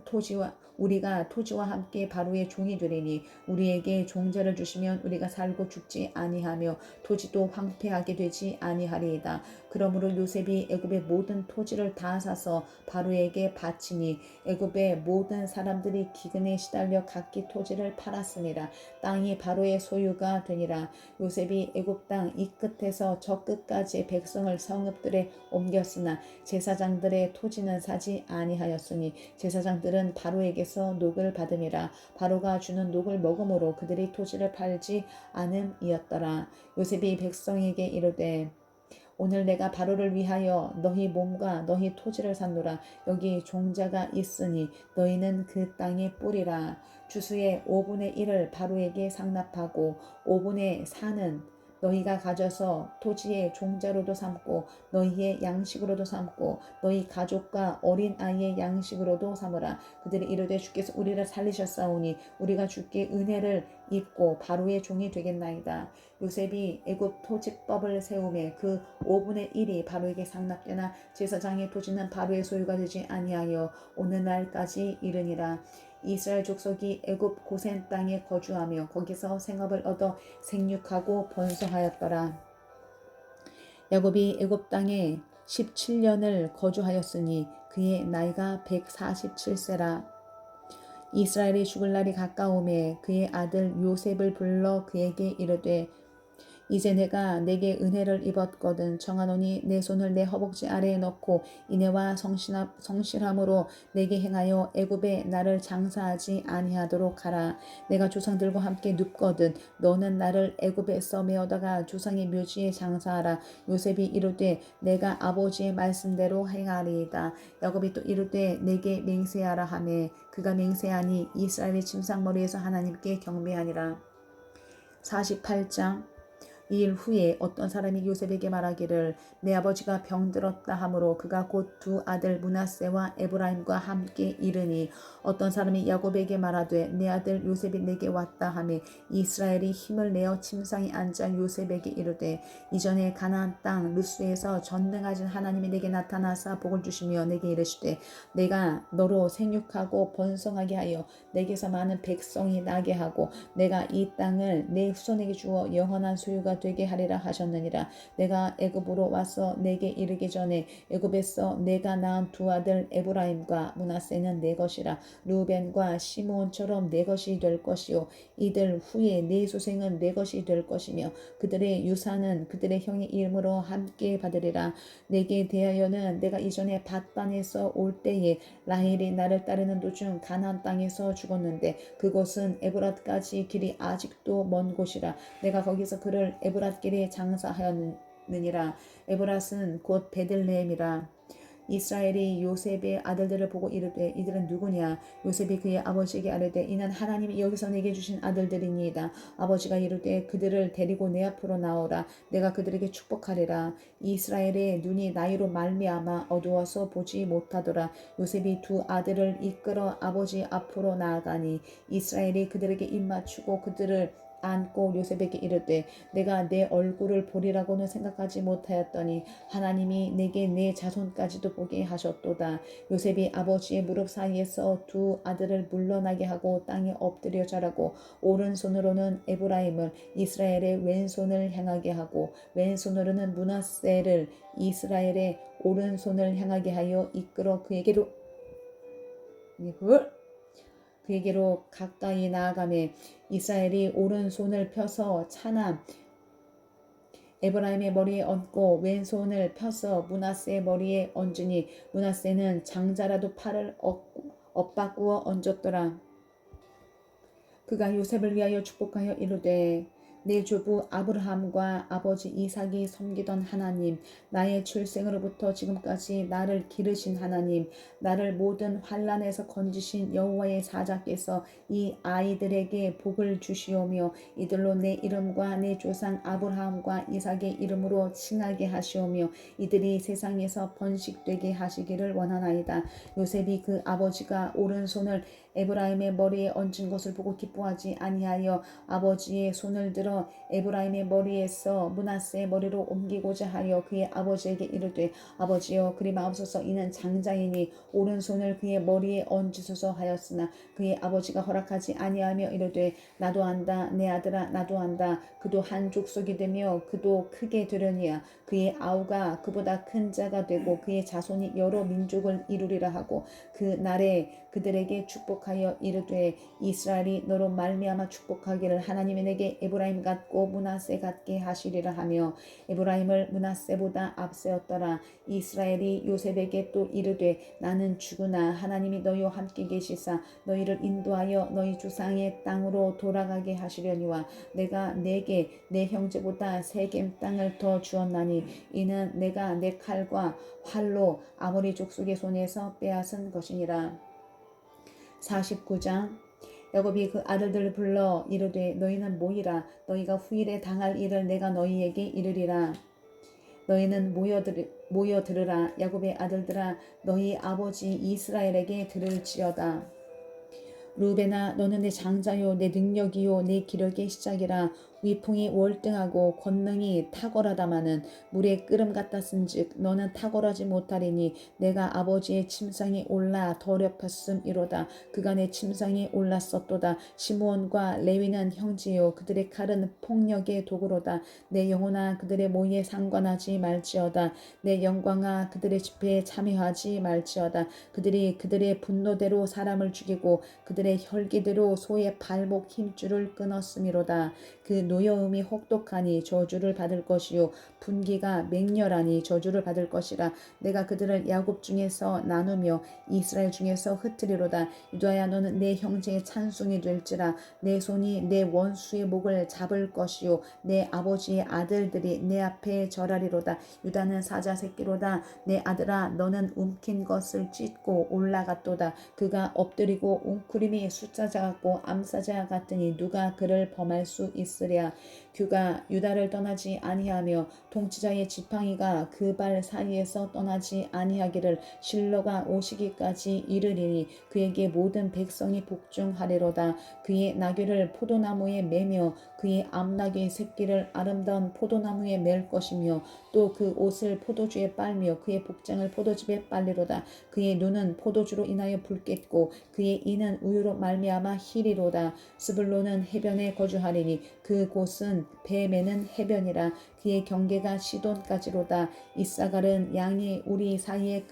Speaker 1: 토지와 함께 바로의 종이 되리니 우리에게 종자를 주시면 우리가 살고 죽지 아니하며 토지도 황폐하게 되지 아니하리이다. 그러므로 요셉이 애굽의 모든 토지를 다 사서 바로에게 바치니 애굽의 모든 사람들이 기근에 시달려 각기 토지를 팔았으니라. 땅이 바로의 소유가 되니라. 요셉이 애굽 땅 이 끝에서 저 끝까지 백성을 성읍들에 옮겼으나 제사장들의 토지는 사지 아니하였으니 제사장들은 바로에게서 녹을 받음이라. 바로가 주는 녹을 먹음으로 그들이 토지를 팔지 않음이었더라. 요셉이 백성에게 이르되 오늘 내가 바로를 위하여 너희 몸과 너희 토지를 샀노라. 여기 종자가 있으니 너희는 그 땅의 뿔이라. 주수의 5분의 1을 바로에게 상납하고 5분의 4는 너희가 가져서 토지의 종자로도 삼고 너희의 양식으로도 삼고 너희 가족과 어린 아이의 양식으로도 삼으라. 그들이 이르되 주께서 우리를 살리셨사오니 우리가 주께 은혜를 입고 바로의 종이 되겠나이다. 요셉이 애굽 토지법을 세우매 그 5분의 1이 바로에게 상납되나 제사장의 토지는 바로의 소유가 되지 아니하여 오늘날까지 이르니라. 이스라엘 족속이 애굽 고센 땅에 거주하며 거기서 생업을 얻어 생육하고 번성하였더라. 야곱이 애굽 땅에 17년을 거주하였으니 그의 나이가 147세라. 이스라엘이 죽을 날이 가까우매 그의 아들 요셉을 불러 그에게 이르되 이제 내가 내게 은혜를 입었거든 청하노니 내 손을 내 허벅지 아래에 넣고 인애와 성실함으로 내게 행하여 애굽에 나를 장사하지 아니하도록 하라. 내가 조상들과 함께 눕거든 너는 나를 애굽에서 메어다가 조상의 묘지에 장사하라. 요셉이 이르되 내가 아버지의 말씀대로 행하리이다. 야곱이 또 이르되 내게 맹세하라 하매 그가 맹세하니 이스라엘의 침상머리에서 하나님께 경배하니라. 48장. 이일 후에 어떤 사람이 요셉에게 말하기를 내 아버지가 병들었다 하므로 그가 곧 두 아들 므낫세와 에브라임과 함께 이르니 어떤 사람이 야곱에게 말하되 내 아들 요셉이 내게 왔다 하매 이스라엘이 힘을 내어 침상에 앉아 요셉에게 이르되 이전에 가나안 땅 루스에서 전능하신 하나님이 내게 나타나사 복을 주시며 내게 이르시되 내가 너로 생육하고 번성하게 하여 내게서 많은 백성이 나게 하고 내가 이 땅을 내 후손에게 주어 영원한 소유가 되게 하리라 하셨느니라. 내가 애굽으로 와서 내게 이르기 전에 애굽에서 내가 낳은 두 아들 에브라임과 므낫세는 내 것이라. 르우벤과 시므온처럼 내 것이 될 것이요 이들 후에 내 소생은 내 것이 될 것이며 그들의 유산은 그들의 형의 이름으로 함께 받으리라. 내게 대하여는 내가 이전에 밧단에서 올 때에 라헬이 나를 따르는 도중 가나안 땅에서 죽었는데 그곳은 에브랏까지 길이 아직도 먼 곳이라. 내가 거기서 그를 에브랏길에 장사하였느니라. 에브랏은 곧 베들레헴이라. 이스라엘이 요셉의 아들들을 보고 이르되 이들은 누구냐? 요셉이 그의 아버지에게 아뢰되 이는 하나님이 여기서 내게 주신 아들들이니이다. 아버지가 이르되 그들을 데리고 내 앞으로 나오라. 내가 그들에게 축복하리라. 이스라엘의 눈이 나이로 말미암아 어두워서 보지 못하더라. 요셉이 두 아들을 이끌어 아버지 앞으로 나아가니 이스라엘이 그들에게 입맞추고 그들을 안고 요셉에게 이르되 내가 내 얼굴을 보리라고는 생각하지 못하였더니 하나님이 내게 내 자손까지도 보게 하셨도다. 요셉이 아버지의 무릎 사이에서 두 아들을 물러나게 하고 땅에 엎드려 자라고 오른손으로는 에브라임을 이스라엘의 왼손을 향하게 하고 왼손으로는 므낫세를 이스라엘의 오른손을 향하게 하여 이끌어 그에게로 가까이 나아가매 이스라엘이 오른손을 펴서 차나 에브라임의 머리에 얹고 왼손을 펴서 므낫세의 머리에 얹으니 므낫세는 장자라도 팔을 엇바꾸어 얹었더라. 그가 요셉을 위하여 축복하여 이르되 내 조부 아브라함과 아버지 이삭이 섬기던 하나님, 나의 출생으로부터 지금까지 나를 기르신 하나님, 나를 모든 환난에서 건지신 여호와의 사자께서 이 아이들에게 복을 주시오며 이들로 내 이름과 내 조상 아브라함과 이삭의 이름으로 칭하게 하시오며 이들이 세상에서 번식되게 하시기를 원하나이다. 요셉이 그 아버지가 오른손을 에브라임의 머리에 얹은 것을 보고 기뻐하지 아니하여 아버지의 손을 들어 에브라임의 머리에서 므낫세의 머리로 옮기고자 하여 그의 아버지에게 이르되 아버지여 그리 마옵소서 이는 장자이니 오른손을 그의 머리에 얹으소서 하였으나 그의 아버지가 허락하지 아니하며 이르되 나도 안다 내 아들아 나도 안다. 그도 한 족속이 되며 그도 크게 되려니와 그의 아우가 그보다 큰 자가 되고 그의 자손이 여러 민족을 이루리라 하고 그 날에 그들에게 축복하여 이르되 이스라엘이 너로 말미암아 축복하기를 하나님이 내게 에브라임 같고 므낫세 같게 하시리라 하며 에브라임을 므낫세보다 앞세웠더라. 이스라엘이 요셉에게 또 이르되 나는 죽으나 하나님이 너희와 함께 계시사 너희를 인도하여 너희 조상의 땅으로 돌아가게 하시려니와 내가 내게 내 형제보다 세겜 땅을 더 주었나니 이는 내가 내 칼과 활로 아모리 족속의 손에서 빼앗은 것이니라. 49장. 야곱이 그 아들들을 불러 이르되 너희는 모이라. 너희가 후일에 당할 일을 내가 너희에게 이르리라. 너희는 모여 들으라. 야곱의 아들들아, 너희 아버지 이스라엘에게 들을지어다. 루벤아, 너는 내 장자요 내 능력이요 내 기력의 시작이라. 위풍이 월등하고 권능이 탁월하다마는 물의 끓음 같았은즉 너는 탁월하지 못하리니 내가 아버지의 침상에 올라 더럽혔음이로다. 그가 내 침상에 올랐었도다. 시므온과 레위는 형제요 그들의 칼은 폭력의 도구로다. 내 영혼아 그들의 모의에 상관하지 말지어다. 내 영광아 그들의 집회에 참여하지 말지어다. 그들이 그들의 분노대로 사람을 죽이고 그들의 혈기대로 소의 발목 힘줄을 끊었음이로다. 그 노여움이 혹독하니 저주를 받을 것이요 분기가 맹렬하니 저주를 받을 것이라. 내가 그들을 야곱 중에서 나누며 이스라엘 중에서 흩으리로다. 유다야, 너는 내 형제의 찬송이 될지라. 내 손이 내 원수의 목을 잡을 것이요 내 아버지의 아들들이 내 앞에 절하리로다. 유다는 사자 새끼로다. 내 아들아, 너는 움킨 것을 찢고 올라갔도다. 그가 엎드리고 웅크림이 숫자자 같고 암사자 같으니 누가 그를 범할 수 있으랴. 규가 유다를 떠나지 아니하며 통치자의 지팡이가 그 발 사이에서 떠나지 아니하기를 실로가 오시기까지 이르리니 그에게 모든 백성이 복종하리로다. 그의 나귀를 포도나무에 매며 그의 암나귀의 새끼를 아름다운 포도나무에 맬 것이며 또 그 옷을 포도주에 빨며 그의 복장을 포도즙에 빨리로다. 그의 눈은 포도주로 인하여 붉겠고 그의 이는 우유로 말미암아 희리로다. 스불론은 해변에 거주하리니 그 곳은 배 매는 해변이라. 그의 경계가 시돈까지로다. 이사갈은 양이 우리 사이에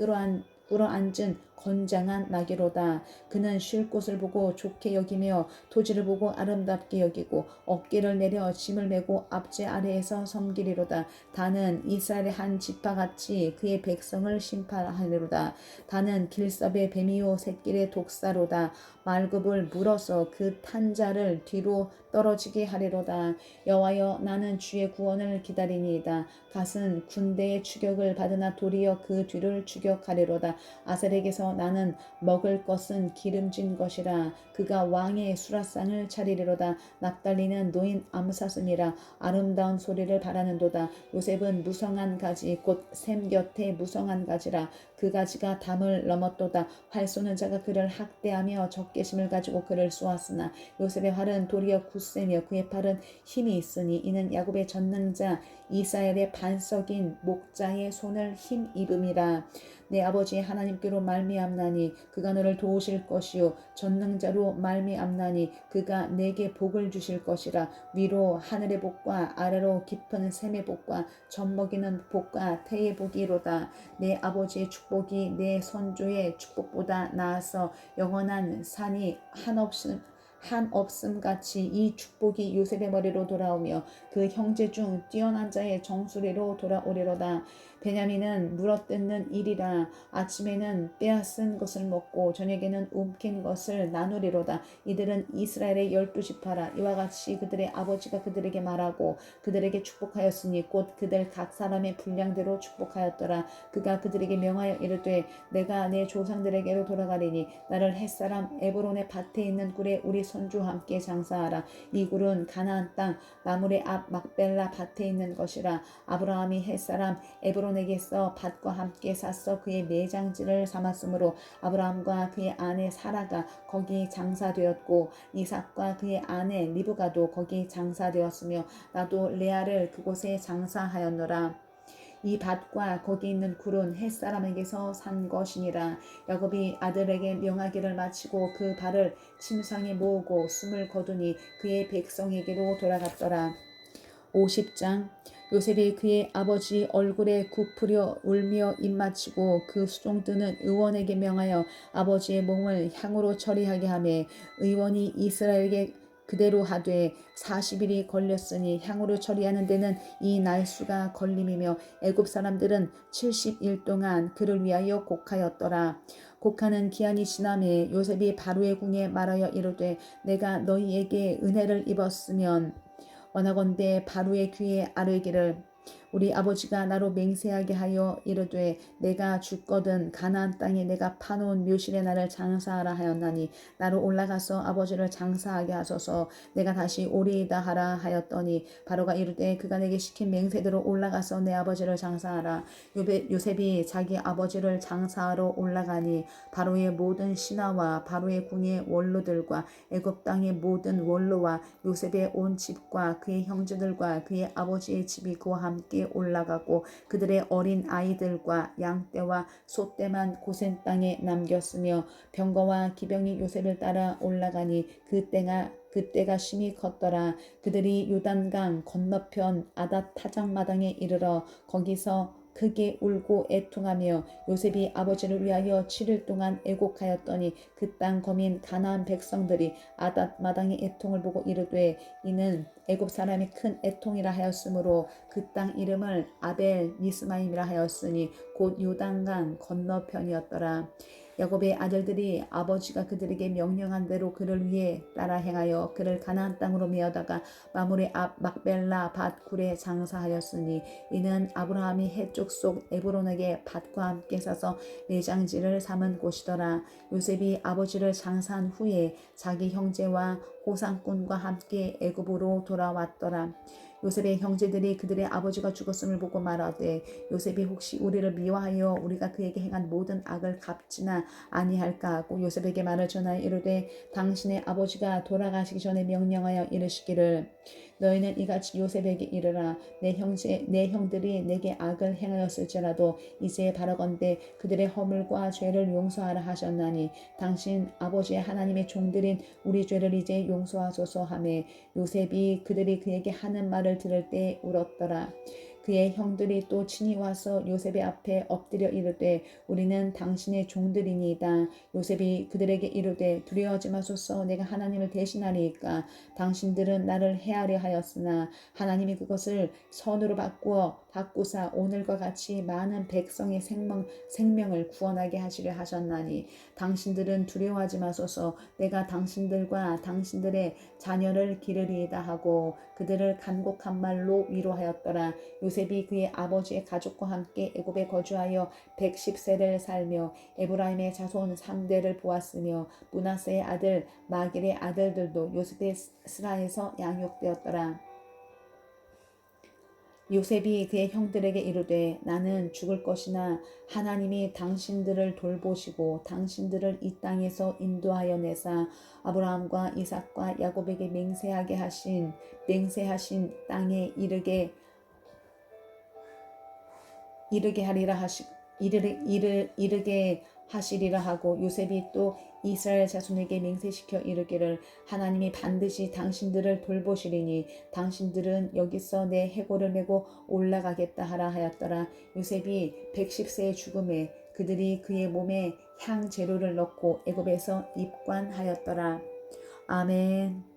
Speaker 1: 끌어앉은 건장한 나귀로다. 그는 쉴 곳을 보고 좋게 여기며 토지를 보고 아름답게 여기고 어깨를 내려 짐을 메고 앞제 아래에서 섬기리로다. 다는 이스라엘의 한 지파같이 그의 백성을 심판하리로다. 다는 길섭의 뱀이요 샛길의 독사로다. 말급을 물어서 그 탄자를 뒤로 떨어지게 하리로다. 여호와여, 나는 주의 구원을 기다리니이다. 갓은 군대의 추격을 받으나 도리어 그 뒤를 추격하리로다. 아셀에게서 나는 먹을 것은 기름진 것이라. 그가 왕의 수라상을 차리리로다. 납달리는 노인 암사슴이라. 아름다운 소리를 바라는도다. 요셉은 무성한 가지 곧 샘 곁에 무성한 가지라. 그 가지가 담을 넘었도다. 활 쏘는 자가 그를 학대하며 적개심을 가지고 그를 쏘았으나 요셉의 활은 도리어 굳세며 그의 팔은 힘이 있으니 이는 야곱의 전능자 이스라엘의 반석인 목자의 손을 힘입음이라. 내 아버지의 하나님께로 말미암나니 그가 너를 도우실 것이요 전능자로 말미암나니 그가 내게 복을 주실 것이라. 위로 하늘의 복과 아래로 깊은 샘의 복과 젖먹이는 복과 태의 복이로다. 내 아버지의 축복이 내 선조의 축복보다 나아서 영원한 산이 한없음 같이 이 축복이 요셉의 머리로 돌아오며 그 형제 중 뛰어난 자의 정수리로 돌아오리로다. 베냐민은 물어뜯는 일이라. 아침에는 빼앗은 것을 먹고 저녁에는 움킨 것을 나누리로다. 이들은 이스라엘의 12지파라. 이와 같이 그들의 아버지가 그들에게 말하고 그들에게 축복하였으니 곧 그들 각 사람의 분량대로 축복하였더라. 그가 그들에게 명하여 이르되 내가 내 조상들에게로 돌아가리니 나를 햇사람 에브론의 밭에 있는 굴에 우리 손주와 함께 장사하라. 이 굴은 가나안 땅 마물의 앞 막벨라 밭에 있는 것이라. 아브라함이 햇사람 에브론에게서 밭과 함께 사서 그의 매장지를 삼았으므로 아브라함과 그의 아내 사라가 거기 장사되었고 이삭과 그의 아내 리브가도 거기 장사되었으며 나도 레아를 그곳에 장사하였노라. 이 밭과 거기 있는 굴은 햇사람에게서 산 것이니라. 야곱이 아들에게 명하기를 마치고 그 발을 침상에 모으고 숨을 거두니 그의 백성에게로 돌아갔더라. 50장. 요셉이 그의 아버지 얼굴에 굽으려 울며 입맞추고 그 수종드는 의원에게 명하여 아버지의 몸을 향으로 처리하게 하매 의원이 이스라엘에게 그대로 하되 40일이 걸렸으니 향으로 처리하는 데는 이 날수가 걸림이며 애굽 사람들은 70일 동안 그를 위하여 곡하였더라. 곡하는 기한이 지남에 요셉이 바로의 궁에 말하여 이르되 내가 너희에게 은혜를 입었으면 원하건대 바로의 귀에 아뢰기를 우리 아버지가 나로 맹세하게 하여 이르되 내가 죽거든 가나안 땅에 내가 파놓은 묘실에 나를 장사하라 하였나니 나로 올라가서 아버지를 장사하게 하소서. 내가 다시 오리이다 하라 하였더니 바로가 이르되 그가 내게 시킨 맹세대로 올라가서 내 아버지를 장사하라. 요셉이 자기 아버지를 장사하러 올라가니 바로의 모든 신하와 바로의 궁의 원로들과 애굽 땅의 모든 원로와 요셉의 온 집과 그의 형제들과 그의 아버지의 집이 그와 함께 올라가고 그들의 어린 아이들과 양떼와 소떼만 고센 땅에 남겼으며 병거와 기병이 요셉을 따라 올라가니 그때가 심히 컸더라. 그들이 요단강 건너편 아닷 타작마당에 이르러 거기서 크게 울고 애통하며 요셉이 아버지를 위하여 7일 동안 애곡하였더니 그 땅 거민 가나안 백성들이 아닷 마당의 애통을 보고 이르되 이는 애굽 사람의 큰 애통이라 하였으므로 그 땅 이름을 아벨 미스마임이라 하였으니 곧 요단강 건너편이었더라. 야곱의 아들들이 아버지가 그들에게 명령한 대로 그를 위해 따라 행하여 그를 가나안 땅으로 메어다가 마므레 앞 막벨라 밭 굴에 장사하였으니 이는 아브라함이 해쪽 속 에브론에게 밭과 함께 사서 내장지를 삼은 곳이더라. 요셉이 아버지를 장사한 후에 자기 형제와 호상꾼과 함께 애굽으로 돌아왔더라. 요셉의 형제들이 그들의 아버지가 죽었음을 보고 말하되 요셉이 혹시 우리를 미워하여 우리가 그에게 행한 모든 악을 갚지나 아니할까 하고 요셉에게 말을 전하여 이르되 당신의 아버지가 돌아가시기 전에 명령하여 이르시기를 너희는 이같이 요셉에게 이르라. 내 형들이 내게 악을 행하였을지라도 이제 바라건대 그들의 허물과 죄를 용서하라 하셨나니 당신 아버지의 하나님의 종들인 우리 죄를 이제 용서하소서 하매 요셉이 그들이 그에게 하는 말을 들을 때 울었더라. 그의 형들이 또 친히 와서 요셉의 앞에 엎드려 이르되 우리는 당신의 종들이니이다. 요셉이 그들에게 이르되 두려워하지 마소서. 내가 하나님을 대신하리이까. 당신들은 나를 해하려 하였으나 하나님이 그것을 선으로 바꾸사 오늘과 같이 많은 백성의 생명을 구원하게 하시려 하셨나니 당신들은 두려워하지 마소서. 내가 당신들과 당신들의 자녀를 기르리이다 하고 그들을 간곡한 말로 위로하였더라. 요셉이 그의 아버지의 가족과 함께 애굽에 거주하여 110세를 살며 에브라임의 자손 3대를 보았으며 므낫세의 아들 마길의 아들들도 요셉의 스라에서 양육되었더라. 요셉이 그의 형들에게 이르되 나는 죽을 것이나 하나님이 당신들을 돌보시고 당신들을 이 땅에서 인도하여 내사 아브라함과 이삭과 야곱에게 맹세하신 땅에 이르게 하시리라 하고 요셉이 또 이스라엘 자손에게 맹세시켜 이르기를 하나님이 반드시 당신들을 돌보시리니 당신들은 여기서 내 해골을 메고 올라가겠다 하라 하였더라. 요셉이 110세의 죽음에 그들이 그의 몸에 향 재료를 넣고 애굽에서 입관하였더라. 아멘.